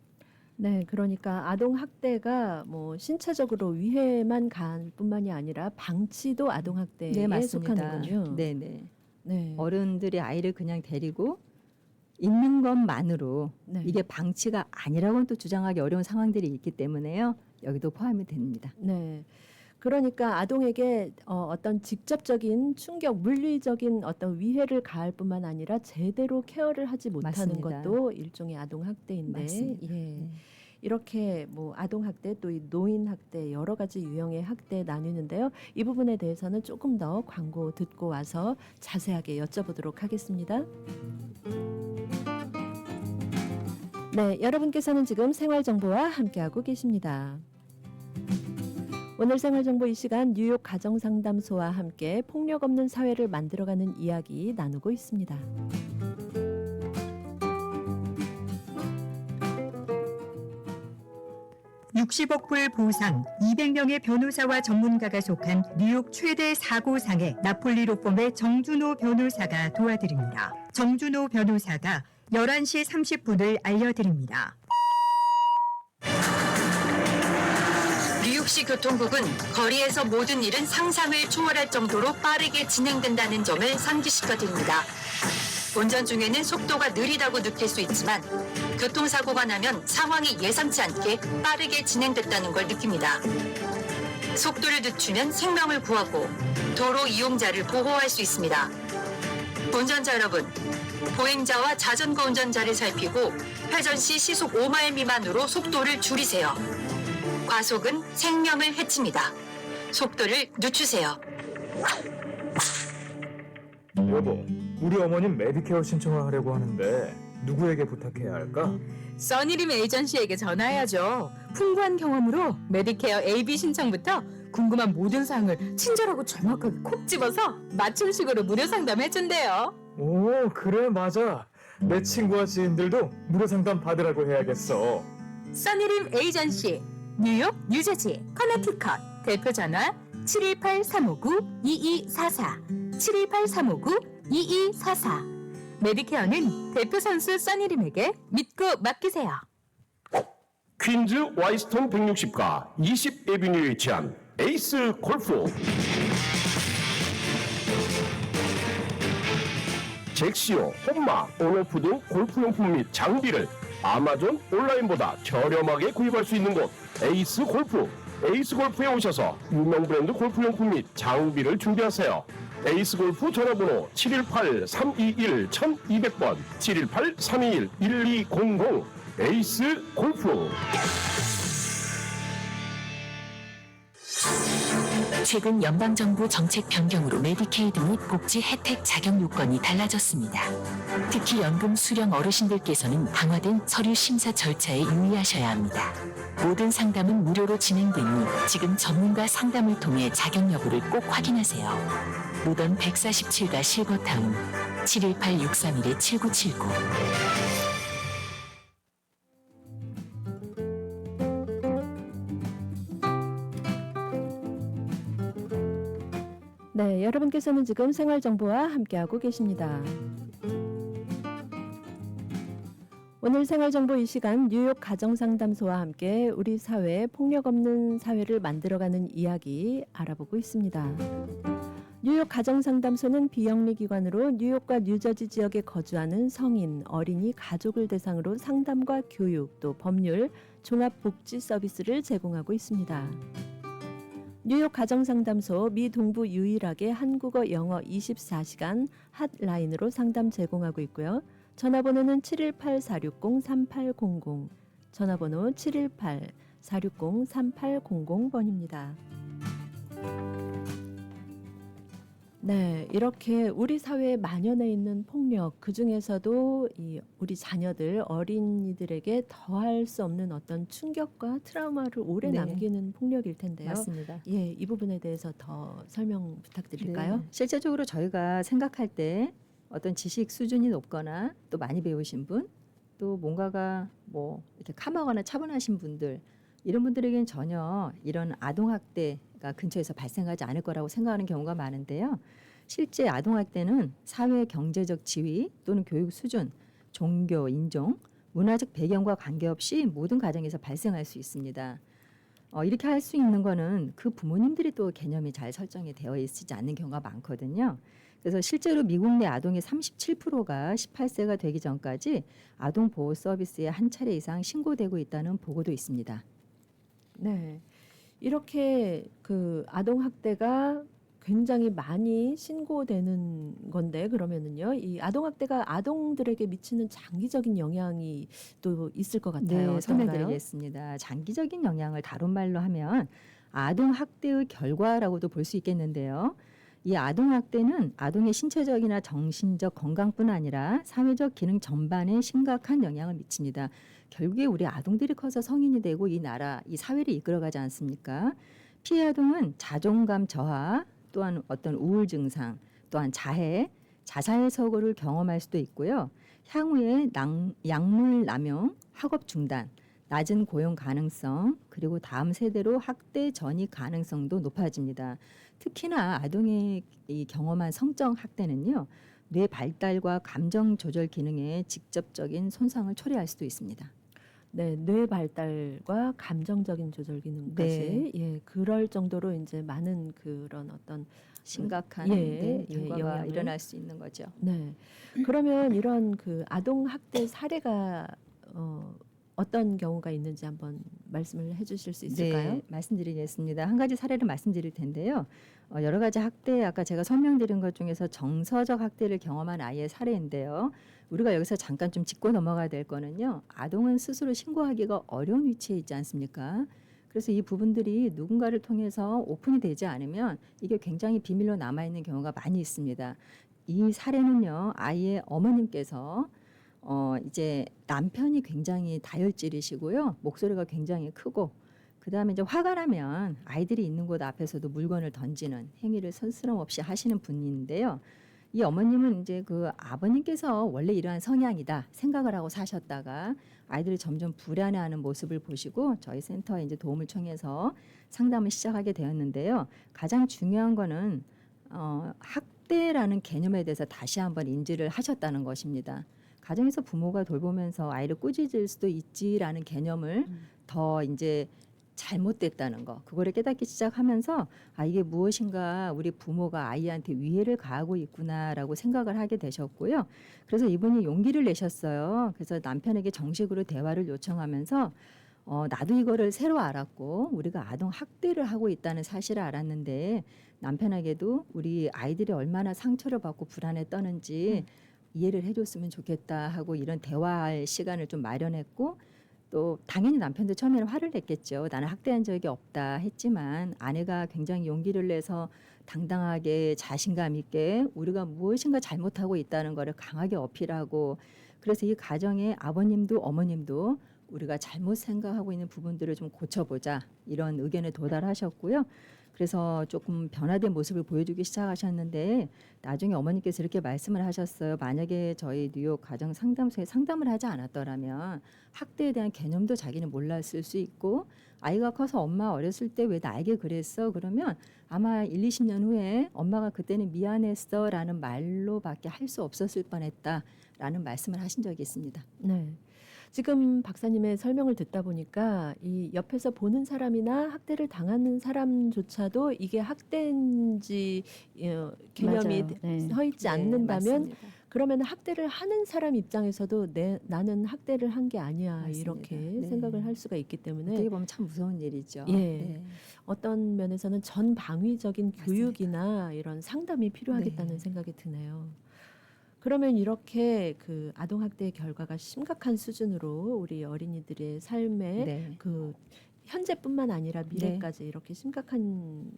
네, 그러니까 아동 학대가 뭐 신체적으로 위해만 가할 뿐만이 아니라 방치도 아동 학대에 속하는군요. 네. 네. 어른들이 아이를 그냥 데리고 있는 것만으로 네. 이게 방치가 아니라고는 또 주장하기 어려운 상황들이 있기 때문에요. 여기도 포함이 됩니다. 네. 그러니까 아동에게 어떤 직접적인 충격, 물리적인 어떤 위해를 가할 뿐만 아니라 제대로 케어를 하지 못하는 맞습니다. 것도 일종의 아동 학대인데, 맞습니다. 예. 네. 이렇게 뭐 아동 학대 또 이 노인 학대 여러 가지 유형의 학대 나뉘는데요. 이 부분에 대해서는 조금 더 광고 듣고 와서 자세하게 여쭤보도록 하겠습니다. 네, 여러분께서는 지금 생활정보와 함께하고 계십니다. 오늘 생활정보 이 시간 뉴욕 가정상담소와 함께 폭력 없는 사회를 만들어가는 이야기 나누고 있습니다. (60억) 불 보상, 200명의 변호사와 전문가가 속한 뉴욕 최대 사고상에 나폴리 로펌의 정준호 변호사가 도와드립니다. 정준호 변호사가 11시 30분을 알려드립니다. 뉴욕시 교통국은 거리에서 모든 일은 상상을 초월할 정도로 빠르게 진행된다는 점을 상기시켜드립니다. 운전 중에는 속도가 느리다고 느낄 수 있지만 교통사고가 나면 상황이 예상치 않게 빠르게 진행됐다는 걸 느낍니다. 속도를 늦추면 생명을 구하고 도로 이용자를 보호할 수 있습니다. 운전자 여러분, 보행자와 자전거 운전자를 살피고 회전 시 시속 5마일 미만으로 속도를 줄이세요. 과속은 생명을 해칩니다. 속도를 늦추세요. 여보, 우리 어머님 메디케어 신청을 하려고 하는데 누구에게 부탁해야 할까? 써니림 에이전시에게 전화해야죠. 풍부한 경험으로 메디케어 AB 신청부터 궁금한 모든 사항을 친절하고 정확하게 콕 집어서 맞춤식으로 무료 상담해준대요. 오, 그래, 맞아. 내 친구와 지인들도 무료 상담 받으라고 해야겠어. 써니림 에이전시, 뉴욕, 뉴저지, 커네티컷. 대표 전화 718-359-2244, 718-359-2244. 메디케어는 대표 선수 써니림에게 믿고 맡기세요. 퀸즈 와이스톤 160가 20 에비뉴에 위치한 에이스 골프. 잭시오, 홈마, 온오프 등 골프용품 및 장비를 아마존 온라인보다 저렴하게 구입할 수 있는 곳 에이스 골프. 에이스 골프에 오셔서 유명 브랜드 골프용품 및 장비를 준비하세요. 에이스 골프 전화번호 718-321-1200번, 718-321-1200. 에이스 골프. 최근 연방정부 정책 변경으로 메디케이드 및 복지 혜택 자격 요건이 달라졌습니다. 특히 연금 수령 어르신들께서는 강화된 서류 심사 절차에 유의하셔야 합니다. 모든 상담은 무료로 진행되니 지금 전문가 상담을 통해 자격 여부를 꼭 확인하세요. 노던 147가 실버타운 718-631-7979. 네, 여러분께서는 지금 생활정보와 함께하고 계십니다. 오늘 생활정보 이 시간 뉴욕 가정상담소와 함께 우리 사회 폭력 없는 사회를 만들어가는 이야기 알아보고 있습니다. 뉴욕 가정상담소는 비영리 기관으로 뉴욕과 뉴저지 지역에 거주하는 성인, 어린이, 가족을 대상으로 상담과 교육, 또 법률, 종합복지 서비스를 제공하고 있습니다. 뉴욕 가정상담소 미 동부 유일하게 한국어 영어 24시간 핫라인으로 상담 제공하고 있고요. 전화번호는 718-460-3800, 전화번호 718-460-3800번입니다. 네, 이렇게 우리 사회에 만연해 있는 폭력, 그중에서도 우리 자녀들, 어린이들에게 더할 수 없는 어떤 충격과 트라우마를 오래 네. 남기는 폭력일 텐데요. 맞습니다. 예, 이 부분에 대해서 더 설명 부탁드릴까요? 네. 실제적으로 저희가 생각할 때 어떤 지식 수준이 높거나 또 많이 배우신 분, 또 뭔가가 뭐 이렇게 카마거나 차분하신 분들, 이런 분들에게는 전혀 이런 아동학대가 근처에서 발생하지 않을 거라고 생각하는 경우가 많은데요. 실제 아동학대는 사회 경제적 지위 또는 교육 수준, 종교, 인종, 문화적 배경과 관계없이 모든 가정에서 발생할 수 있습니다. 이렇게 할 수 있는 거는 그 부모님들이 또 개념이 잘 설정이 되어 있지 않는 경우가 많거든요. 그래서 실제로 미국 내 아동의 37%가 18세가 되기 전까지 아동 보호 서비스에 한 차례 이상 신고되고 있다는 보고도 있습니다. 네, 이렇게 그 아동 학대가 굉장히 많이 신고되는 건데, 그러면은요, 이 아동 학대가 아동들에게 미치는 장기적인 영향이 또 있을 것 같아요. 네, 어떤가요? 설명드리겠습니다. 장기적인 영향을 다른 말로 하면 아동 학대의 결과라고도 볼 수 있겠는데요. 이 아동 학대는 아동의 신체적이나 정신적 건강뿐 아니라 사회적 기능 전반에 심각한 영향을 미칩니다. 결국에 우리 아동들이 커서 성인이 되고 이 나라, 이 사회를 이끌어가지 않습니까? 피해 아동은 자존감 저하, 또한 어떤 우울 증상, 또한 자해, 자살 사고를 경험할 수도 있고요. 향후에 약물 남용, 학업 중단, 낮은 고용 가능성, 그리고 다음 세대로 학대 전이 가능성도 높아집니다. 특히나 아동이 이 경험한 성적 학대는요, 뇌 발달과 감정 조절 기능에 직접적인 손상을 초래할 수도 있습니다. 네, 뇌 발달과 감정적인 조절 기능까지 예, 그럴 정도로 이제 많은 그런 어떤 심각한 결과가 영향을. 일어날 수 있는 거죠. 네. 그러면 이런 그 아동 학대 사례가 어떤 경우가 있는지 한번 말씀을 해주실 수 있을까요? 네, 말씀드리겠습니다. 한 가지 사례를 말씀드릴 텐데요. 여러 가지 학대, 아까 제가 설명드린 것 중에서 정서적 학대를 경험한 아이의 사례인데요. 우리가 여기서 잠깐 좀 짚고 넘어가야 될 거는요. 아동은 스스로 신고하기가 어려운 위치에 있지 않습니까? 그래서 이 부분들이 누군가를 통해서 오픈이 되지 않으면 이게 굉장히 비밀로 남아있는 경우가 많이 있습니다. 이 사례는요. 아이의 어머님께서 이제 남편이 굉장히 다혈질이시고요. 목소리가 굉장히 크고 그다음에 이제 화가 나면 아이들이 있는 곳 앞에서도 물건을 던지는 행위를 스스럼 없이 하시는 분인데요. 이 어머님은 이제 그 아버님께서 원래 이러한 성향이다 생각을 하고 사셨다가 아이들이 점점 불안해하는 모습을 보시고 저희 센터에 이제 도움을 청해서 상담을 시작하게 되었는데요. 가장 중요한 거는 학대라는 개념에 대해서 다시 한번 인지를 하셨다는 것입니다. 가정에서 부모가 돌보면서 아이를 꾸짖을 수도 있지라는 개념을 더 이제 잘못됐다는 거, 그거를 깨닫기 시작하면서 아 이게 무엇인가 우리 부모가 아이한테 위해를 가하고 있구나라고 생각을 하게 되셨고요. 그래서 이분이 용기를 내셨어요. 그래서 남편에게 정식으로 대화를 요청하면서 나도 이거를 새로 알았고 우리가 아동 학대를 하고 있다는 사실을 알았는데 남편에게도 우리 아이들이 얼마나 상처를 받고 불안에 떠는지 이해를 해줬으면 좋겠다 하고 이런 대화할 시간을 좀 마련했고 또 당연히 남편도 처음에는 화를 냈겠죠. 나는 학대한 적이 없다 했지만 아내가 굉장히 용기를 내서 당당하게 자신감 있게 우리가 무엇인가 잘못하고 있다는 거를 강하게 어필하고 그래서 이 가정의 아버님도 어머님도 우리가 잘못 생각하고 있는 부분들을 좀 고쳐보자 이런 의견에 도달하셨고요. 그래서 조금 변화된 모습을 보여주기 시작하셨는데 나중에 어머니께서 이렇게 말씀을 하셨어요. 만약에 저희 뉴욕 가정 상담소에 상담을 하지 않았더라면 학대에 대한 개념도 자기는 몰랐을 수 있고 아이가 커서 엄마 어렸을 때 왜 나에게 그랬어? 그러면 아마 1, 20년 후에 엄마가 그때는 미안했어라는 말로밖에 할 수 없었을 뻔했다라는 말씀을 하신 적이 있습니다. 네. 지금 박사님의 설명을 듣다 보니까 이 옆에서 보는 사람이나 학대를 당하는 사람조차도 이게 학대인지 개념이 맞아요. 네. 서 있지 네, 않는다면 맞습니다. 그러면 학대를 하는 사람 입장에서도 나는 학대를 한 게 아니야 맞습니다. 이렇게 네. 생각을 할 수가 있기 때문에 어떻게 보면 참 무서운 일이죠. 예. 네. 어떤 면에서는 전방위적인 맞습니다. 교육이나 이런 상담이 필요하겠다는 네. 생각이 드네요. 그러면 이렇게 그 아동 학대의 결과가 심각한 수준으로 우리 어린이들의 삶에 네. 그 현재뿐만 아니라 미래까지 이렇게 심각한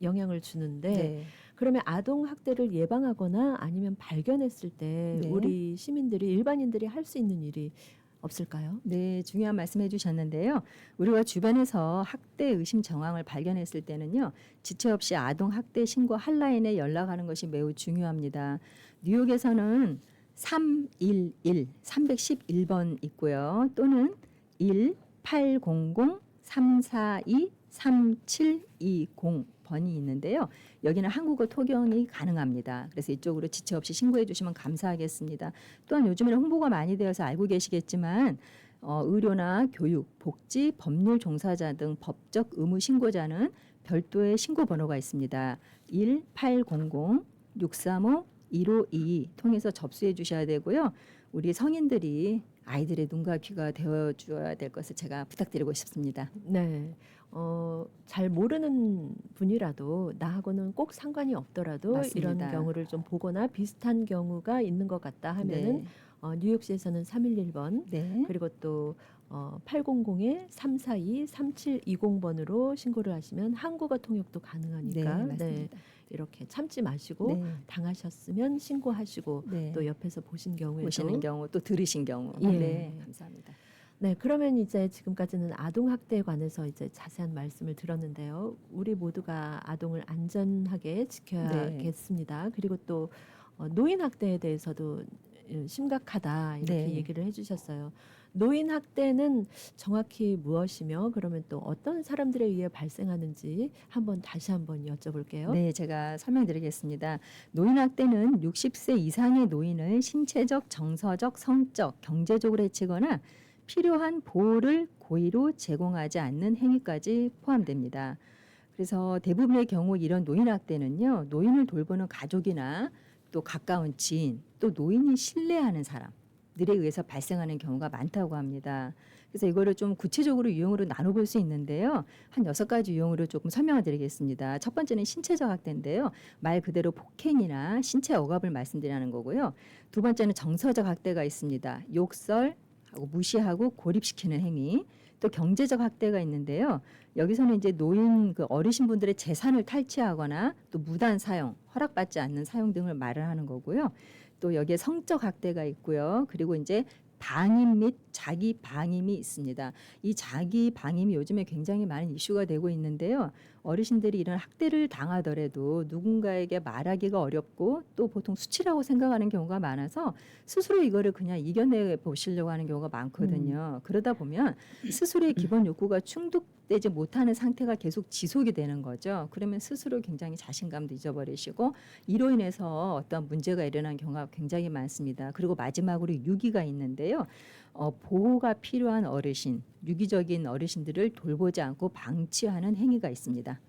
영향을 주는데 네. 그러면 아동 학대를 예방하거나 아니면 발견했을 때 네. 우리 시민들이 일반인들이 할 수 있는 일이 없을까요? 네, 중요한 말씀해 주셨는데요. 우리가 주변에서 학대 의심 정황을 발견했을 때는요. 지체 없이 아동 학대 신고 핫라인에 연락하는 것이 매우 중요합니다. 뉴욕에서는 311번 있고요. 또는 1-800-342-3720번이 있는데요. 여기는 한국어 통역이 가능합니다. 그래서 이쪽으로 지체 없이 신고해 주시면 감사하겠습니다. 또한 요즘에는 홍보가 많이 되어서 알고 계시겠지만 의료나 교육, 복지, 법률 종사자 등 법적 의무 신고자는 별도의 신고 번호가 있습니다. 1-800-635-1522 통해서 접수해 주셔야 되고요. 우리 성인들이 아이들의 눈과 귀가 되어 주어야 될 것을 제가 부탁드리고 싶습니다. 네. 잘 모르는 분이라도 나하고는 꼭 상관이 없더라도 이런 맞습니다. 경우를 좀 보거나 비슷한 경우가 있는 것 같다 하면은 뉴욕시에서는 311번 네. 그리고 또 800-342-3720번으로 신고를 하시면 한국어 통역도 가능하니까 네, 맞습니다. 이렇게 참지 마시고 네. 당하셨으면 신고하시고 네. 또 옆에서 보신 경우에도 보시는 경우 또 들으신 경우 예. 네, 감사합니다. 네, 그러면 이제 지금까지는 아동 학대에 관해서 이제 자세한 말씀을 들었는데요. 우리 모두가 아동을 안전하게 지켜야겠습니다. 그리고 또 노인 학대에 대해서도 심각하다 이렇게 네. 얘기를 해주셨어요. 노인 학대는 정확히 무엇이며 그러면 또 어떤 사람들에 의해 발생하는지 다시 한번 여쭤볼게요. 네, 제가 설명드리겠습니다. 노인 학대는 60세 이상의 노인을 신체적, 정서적, 성적, 경제적으로 해치거나 필요한 보호를 고의로 제공하지 않는 행위까지 포함됩니다. 그래서 대부분의 경우 이런 노인 학대는요, 노인을 돌보는 가족이나 또 가까운 지인, 또 노인이 신뢰하는 사람들에 의해서 발생하는 경우가 많다고 합니다. 그래서 이거를 좀 구체적으로 유형으로 나눠볼 수 있는데요. 한 6가지 유형으로 조금 설명을 드리겠습니다. 첫 번째는 신체적 학대인데요. 말 그대로 폭행이나 신체 억압을 말씀드리는 거고요. 두 번째는 정서적 학대가 있습니다. 욕설하고 무시하고 고립시키는 행위. 또 경제적 학대가 있는데요. 여기서는 이제 노인 어르신분들의 재산을 탈취하거나 또 무단 사용, 허락받지 않는 사용 등을 말을 하는 거고요. 또 여기에 성적 학대가 있고요. 그리고 이제 방임 및 자기 방임이 있습니다. 이 자기 방임이 요즘에 굉장히 많은 이슈가 되고 있는데요. 어르신들이 이런 학대를 당하더라도 누군가에게 말하기가 어렵고 또 보통 수치라고 생각하는 경우가 많아서 스스로 이거를 그냥 이겨내 보시려고 하는 경우가 많거든요. 그러다 보면 스스로의 기본 욕구가 충족되지 못하는 상태가 계속 지속이 되는 거죠. 그러면 스스로 굉장히 자신감도 잊어버리시고 이로 인해서 어떤 문제가 일어나는 경우가 굉장히 많습니다. 그리고 마지막으로 유기가 있는데요. 보호가 필요한 어르신, 유기적인 어르신들을 돌보지 않고 방치하는 행위가 있습니다.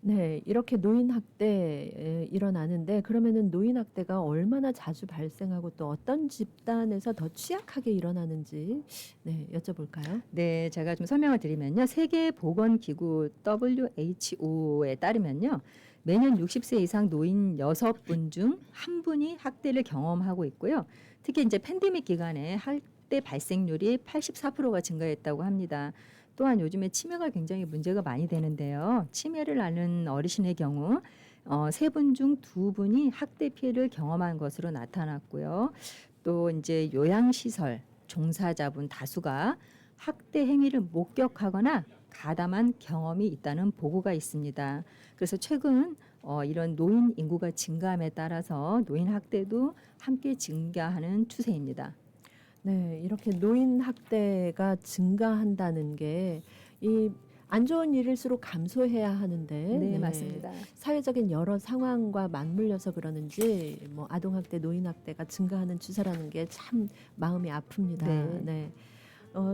네, 이렇게 노인 학대 일어나는데 그러면은 노인 학대가 얼마나 자주 발생하고 또 어떤 집단에서 더 취약하게 일어나는지 여쭤볼까요? 네, 제가 좀 설명을 드리면요. 세계보건기구 WHO에 따르면요. 매년 60세 이상 노인 6분 중 1분이 학대를 경험하고 있고요. 특히 이제 팬데믹 기간에 학대 발생률이 84%가 증가했다고 합니다. 또한 요즘에 치매가 굉장히 문제가 많이 되는데요. 치매를 앓는 어르신의 경우 3분 중 2분이 학대 피해를 경험한 것으로 나타났고요. 또 이제 요양시설 종사자분 다수가 학대 행위를 목격하거나 가담한 경험이 있다는 보고가 있습니다. 그래서 최근 이런 노인 인구가 증가함에 따라서 노인 학대도 함께 증가하는 추세입니다. 네, 이렇게 노인 학대가 증가한다는 게 이 안 좋은 일일수록 감소해야 하는데 네, 맞습니다. 사회적인 여러 상황과 맞물려서 그러는지 아동 학대, 노인 학대가 증가하는 추세라는 게 참 마음이 아픕니다. 네.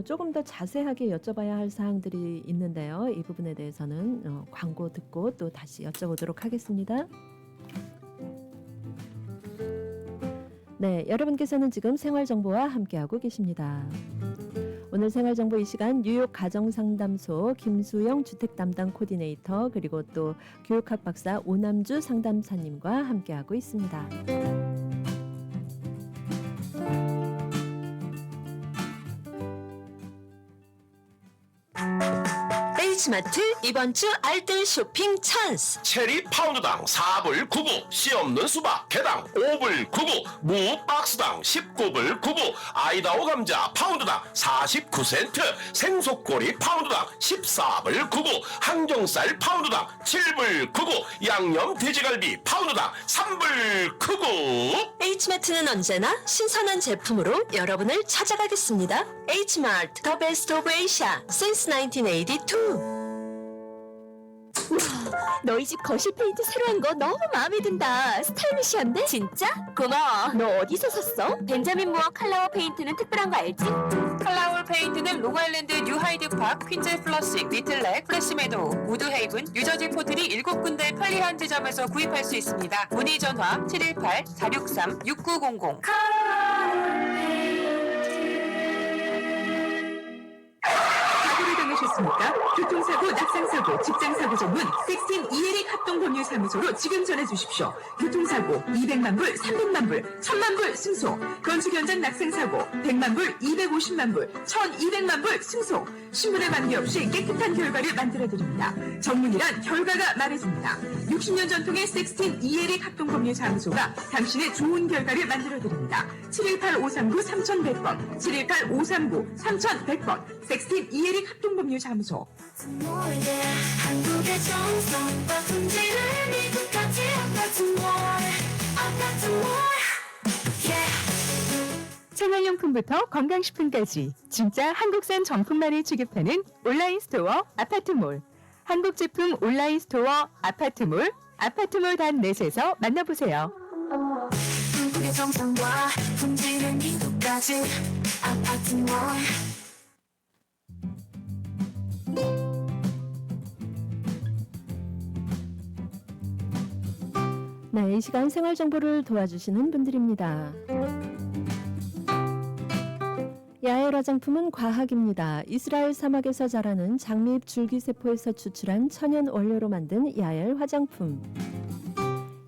조금 더 자세하게 여쭤봐야 할 사항들이 있는데요. 이 부분에 대해서는 광고 듣고 또 다시 여쭤보도록 하겠습니다. 네, 여러분께서는 지금 생활정보와 함께하고 계십니다. 오늘 생활정보 이 시간 뉴욕 가정상담소 김수영 주택담당 코디네이터 그리고 또 교육학 박사 오남주 상담사님과 함께하고 있습니다. H마트 이번 주 알뜰 쇼핑 찬스. 체리 파운드당 4불 99, 씨 없는 수박 개당 5불 99, 무 박스당 19불 99, 아이다호 감자 파운드당 49센트, 생속꼬리 파운드당 14불 99, 항정쌀 파운드당 7불 99, 양념 돼지갈비 파운드당 3불 99. H마트는 언제나 신선한 제품으로 여러분을 찾아가겠습니다. H마트, the best of Asia since 1982. 너희 집 거실 페인트 새로 한 거 너무 마음에 든다. 스타일리시한데? 진짜? 고마워. 너 어디서 샀어? 벤자민 무어 칼라워 페인트는 특별한 거 알지? 칼라울 페인트는 롱아일랜드 뉴하이드파크, 퀸즈 플러싱, 리틀렉, 플래시메도우, 우드헤이븐, 뉴저지 포트리 7군데 편리한 지점에서 구입할 수 있습니다. 문의 전화 718-463-6900. 사고를 준비하셨습니까? 교통사고, 낙상사고, 직장사고 전문 섹스틴 이혜릭 합동법률사무소로 지금 전해주십시오. 교통사고 200만 불, 300만 불, 1000만 불 승소. 건축 현장 낙상사고 100만 불, 250만 불, 1200만 불 승소. 신분에 관계없이 깨끗한 결과를 만들어드립니다. 전문이란 결과가 말해줍니다. 60년 전통의 섹스틴 이혜릭 합동법률사무소가 당신의 좋은 결과를 만들어드립니다. 718-539-3100번, 718-539-3100번, 섹스틴 이혜릭 합동법률사무소. 한국의 정성과 품질을 미국까지 생활용품부터 건강식품까지 진짜 한국산 정품만을 취급하는 온라인 스토어 아파트몰. 한국 제품 온라인 스토어 아파트몰, 아파트몰.net에서 만나보세요. 한국의 정성과 품질을 미국까지 아파트몰. 네, 이 시간 생활 정보를 도와주시는 분들입니다. 야엘 화장품은 과학입니다. 이스라엘 사막에서 자라는 장미잎 줄기세포에서 추출한 천연 원료로 만든 야엘 화장품.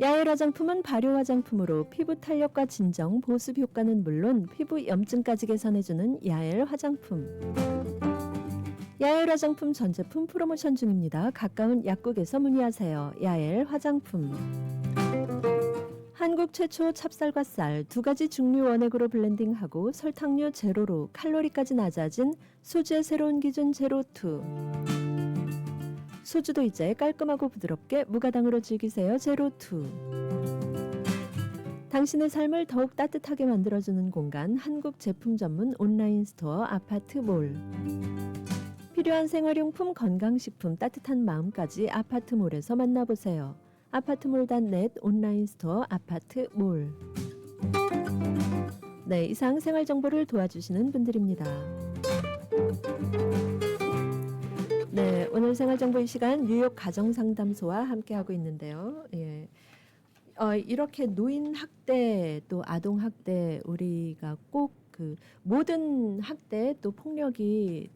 야엘 화장품은 발효 화장품으로 피부 탄력과 진정, 보습 효과는 물론 피부 염증까지 개선해주는 야엘 화장품. 야엘 화장품 전 제품 프로모션 중입니다. 가까운 약국에서 문의하세요. 야엘 화장품. 한국 최초 찹쌀과 쌀 두 가지 중류 원액으로 블렌딩하고 설탕류 제로로 칼로리까지 낮아진 소주의 새로운 기준 제로2. 소주도 이제 깔끔하고 부드럽게 무가당으로 즐기세요. 제로2. 당신의 삶을 더욱 따뜻하게 만들어주는 공간 한국 제품 전문 온라인 스토어 아파트몰. 필요한 생활용품, 건강식품, 따뜻한 마음까지 아파트몰에서 만나보세요. 아파트몰.net 온라인 스토어 아파트몰. 네, 이상 생활 정보를 도와주시는 분들입니다. 네, 오늘 생활 정보 이 시간 뉴욕 가정상담소와 함께하고 있는데요. 예. 이렇게 노인 학대 또 아동 학대 우리가 꼭 그 모든 학대 또 폭력이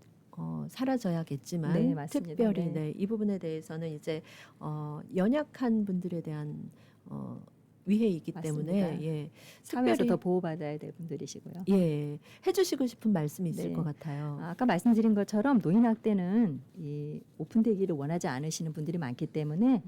사라져야겠지만 네, 맞습니다. 특별히 네. 이 부분에 대해서는 이제 연약한 분들에 대한 위해이기 맞습니다. 때문에 예, 사회에서 특별히 더 보호받아야 될 분들이시고요. 예, 해주시고 싶은 말씀이 있을 네. 것 같아요. 아까 말씀드린 것처럼 노인 학대는 이 오픈되기를 원하지 않으시는 분들이 많기 때문에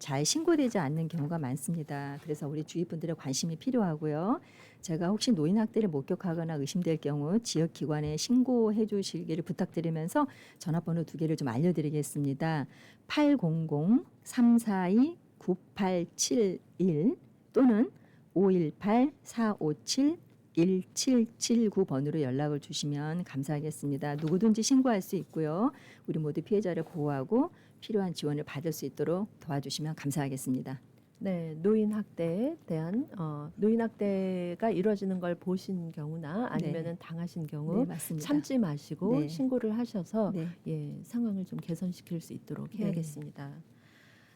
잘 신고되지 않는 경우가 많습니다. 그래서 우리 주위 분들의 관심이 필요하고요. 제가 혹시 노인 학대를 목격하거나 의심될 경우 지역 기관에 신고해 주시기를 부탁드리면서 전화번호 2개를 좀 알려드리겠습니다. 800-342-9871 또는 518-457-1779번으로 연락을 주시면 감사하겠습니다. 누구든지 신고할 수 있고요. 우리 모두 피해자를 보호하고 필요한 지원을 받을 수 있도록 도와주시면 감사하겠습니다. 네, 노인 학대에 대한 노인 학대가 이루어지는 걸 보신 경우나 아니면은 당하신 경우 네, 맞습니다. 참지 마시고 네. 신고를 하셔서 네. 예, 상황을 좀 개선시킬 수 있도록 네. 해야겠습니다.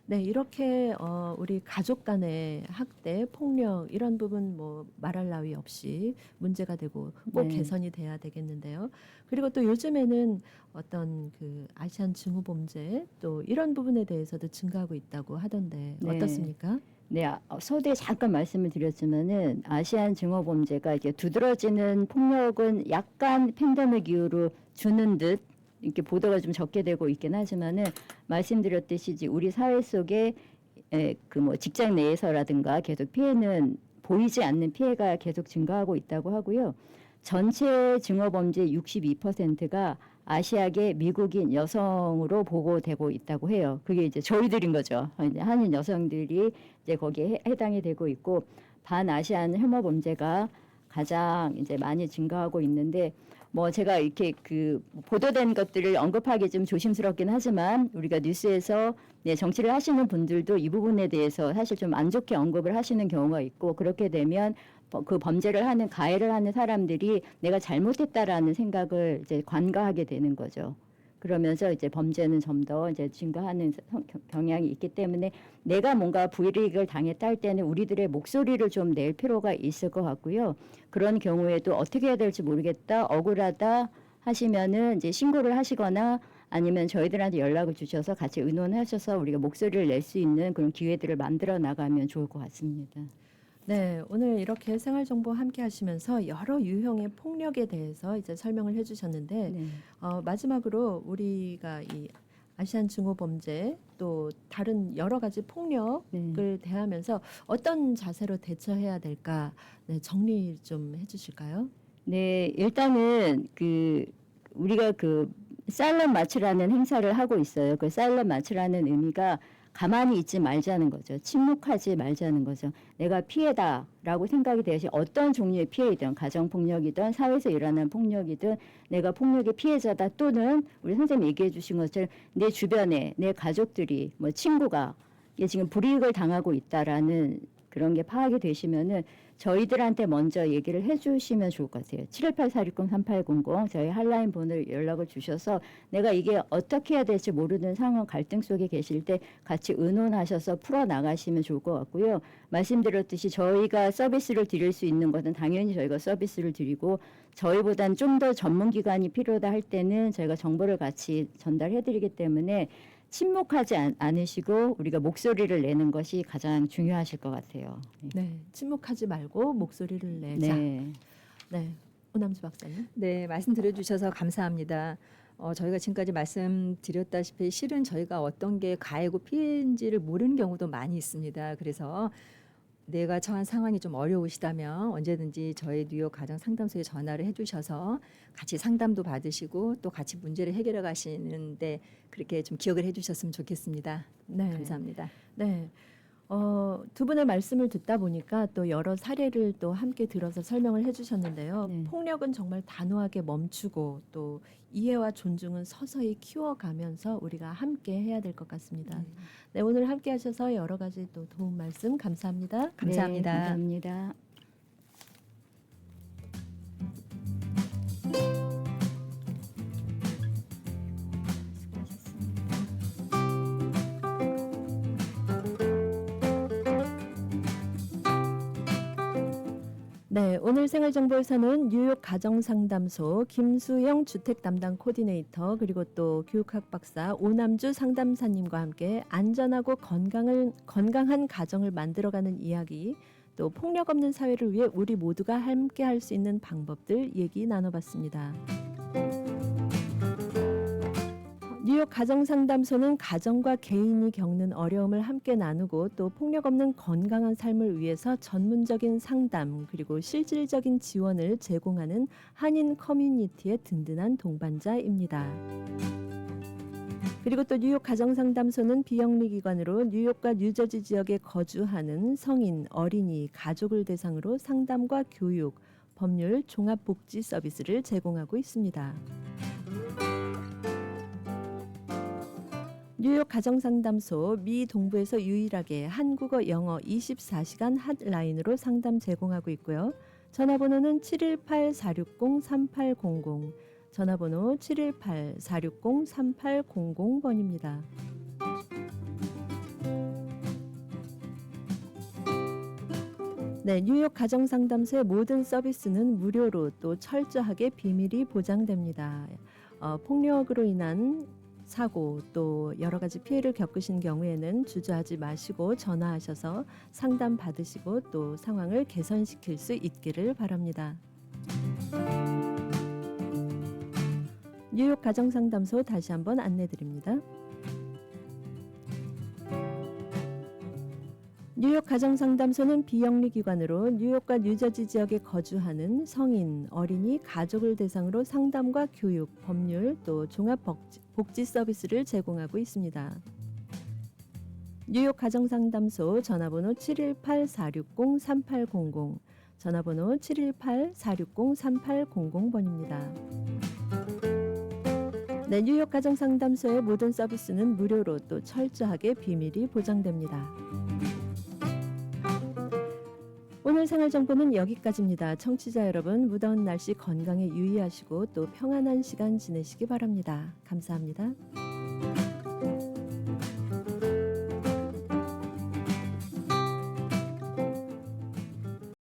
네, 이렇게 우리 가족 간의 학대, 폭력 이런 부분 뭐 말할 나위 없이 문제가 되고 꼭 네. 개선이 돼야 되겠는데요. 그리고 또 요즘에는 어떤 그 아시안 증오 범죄 또 이런 부분에 대해서도 증가하고 있다고 하던데 네. 어떻습니까? 네, 서두에 잠깐 말씀을 드렸지만은 아시안 증오 범죄가 이게 두드러지는 폭력은 약간 팬데믹 이후로 주는 듯 이렇게 보도가 좀 적게 되고 있긴 하지만은 말씀드렸듯이 이제 우리 사회 속에 그 뭐 직장 내에서라든가 계속 피해는 보이지 않는 피해가 계속 증가하고 있다고 하고요. 전체 증오 범죄 62%가 아시아계 미국인 여성으로 보고되고 있다고 해요. 그게 이제 저희들인 거죠. 이제 한인 여성들이 이제 거기에 해당이 되고 있고 반아시안 혐오 범죄가 가장 이제 많이 증가하고 있는데 뭐 제가 이렇게 그 보도된 것들을 언급하기 좀 조심스럽긴 하지만 우리가 뉴스에서 네, 정치를 하시는 분들도 이 부분에 대해서 사실 좀 안 좋게 언급을 하시는 경우가 있고 그렇게 되면 그 범죄를 하는 가해를 하는 사람들이 내가 잘못했다라는 생각을 이제 관가하게 되는 거죠. 그러면서 이제 범죄는 좀 더 이제 증가하는 경향이 있기 때문에 내가 뭔가 불이익을 당했다 할 때는 우리들의 목소리를 좀 낼 필요가 있을 것 같고요. 그런 경우에도 어떻게 해야 될지 모르겠다, 억울하다 하시면은 이제 신고를 하시거나 아니면 저희들한테 연락을 주셔서 같이 의논하셔서 우리가 목소리를 낼 수 있는 그런 기회들을 만들어 나가면 좋을 것 같습니다. 네, 오늘 이렇게 생활정보 함께 하시면서 여러 유형의 폭력에 대해서 이제 설명을 해주셨는데 네. 마지막으로 우리가 이 아시안 증오 범죄 또 다른 여러 가지 폭력을 네. 대하면서 어떤 자세로 대처해야 될까 정리 좀 해주실까요? 네, 일단은 우리가 사일런트 마치라는 행사를 하고 있어요. 그 사일런트 마치라는 의미가 가만히 있지 말자는 거죠. 침묵하지 말자는 거죠. 내가 피해다라고 생각이 되시 어떤 종류의 피해이든 가정폭력이든 사회에서 일어나는 폭력이든 내가 폭력의 피해자다 또는 우리 선생님 얘기해 주신 것처럼 내 주변에 내 가족들이 뭐 친구가 이게 지금 불이익을 당하고 있다라는 그런 게 파악이 되시면은 저희들한테 먼저 얘기를 해주시면 좋을 것 같아요. 718-460-3800 저희 핫라인 번호로 연락을 주셔서 내가 이게 어떻게 해야 될지 모르는 상황 갈등 속에 계실 때 같이 의논하셔서 풀어나가시면 좋을 것 같고요. 말씀드렸듯이 저희가 서비스를 드릴 수 있는 것은 당연히 저희가 서비스를 드리고 저희보단 좀 더 전문기관이 필요하다 할 때는 저희가 정보를 같이 전달해드리기 때문에 침묵하지 않으시고 우리가 목소리를 내는 것이 가장 중요하실 것 같아요. 네, 침묵하지 말고 목소리를 내자. 네. 네, 오남주 박사님. 네, 말씀 들어주셔서 감사합니다. 저희가 지금까지 말씀드렸다시피 실은 저희가 어떤 게 가해고 피해인지를 모르는 경우도 많이 있습니다. 그래서 내가 처한 상황이 좀 어려우시다면 언제든지 저희 뉴욕 가정상담소에 전화를 해주셔서 같이 상담도 받으시고 또 같이 문제를 해결해 가시는데 그렇게 좀 기억을 해주셨으면 좋겠습니다. 네, 감사합니다. 네. 두 분의 말씀을 듣다 보니까 또 여러 사례를 또 함께 들어서 설명을 해주셨는데요. 네. 폭력은 정말 단호하게 멈추고 또 이해와 존중은 서서히 키워가면서 우리가 함께 해야 될 것 같습니다. 네, 오늘 함께 하셔서 여러 가지 또 도움 말씀 감사합니다. 감사합니다. 네, 감사합니다. 네, 오늘 생활정보에서는 뉴욕 가정상담소 김수영 주택담당 코디네이터 그리고 또 교육학 박사 오남주 상담사님과 함께 안전하고 건강한 가정을 만들어가는 이야기 또 폭력 없는 사회를 위해 우리 모두가 함께 할 수 있는 방법들 얘기 나눠봤습니다. 뉴욕 가정상담소는 가정과 개인이 겪는 어려움을 함께 나누고 또 폭력 없는 건강한 삶을 위해서 전문적인 상담 그리고 실질적인 지원을 제공하는 한인 커뮤니티의 든든한 동반자입니다. 그리고 또 뉴욕 가정상담소는 비영리 기관으로 뉴욕과 뉴저지 지역에 거주하는 성인, 어린이, 가족을 대상으로 상담과 교육, 법률, 종합복지 서비스를 제공하고 있습니다. 뉴욕 가정상담소 미 동부에서 유일하게 한국어, 영어 24시간 핫라인으로 상담 제공하고 있고요. 전화번호는 718-460-3800, 전화번호 718-460-3800번입니다. 네, 뉴욕 가정상담소의 모든 서비스는 무료로 또 철저하게 비밀이 보장됩니다. 폭력으로 인한 사고 또 여러 가지 피해를 겪으신 경우에는 주저하지 마시고 전화하셔서 상담 받으시고 또 상황을 개선시킬 수 있기를 바랍니다. 뉴욕 가정상담소 다시 한번 안내드립니다. 뉴욕 가정상담소는 비영리 기관으로 뉴욕과 뉴저지 지역에 거주하는 성인, 어린이, 가족을 대상으로 상담과 교육, 법률, 또 종합복지 서비스를 제공하고 있습니다. 뉴욕 가정상담소 전화번호 718-460-3800, 전화번호 718-460-3800번입니다. 네, 뉴욕 가정상담소의 모든 서비스는 무료로 또 철저하게 비밀이 보장됩니다. 오늘 생활정보는 여기까지입니다. 청취자 여러분, 무더운 날씨 건강에 유의하시고 또 평안한 시간 지내시기 바랍니다. 감사합니다.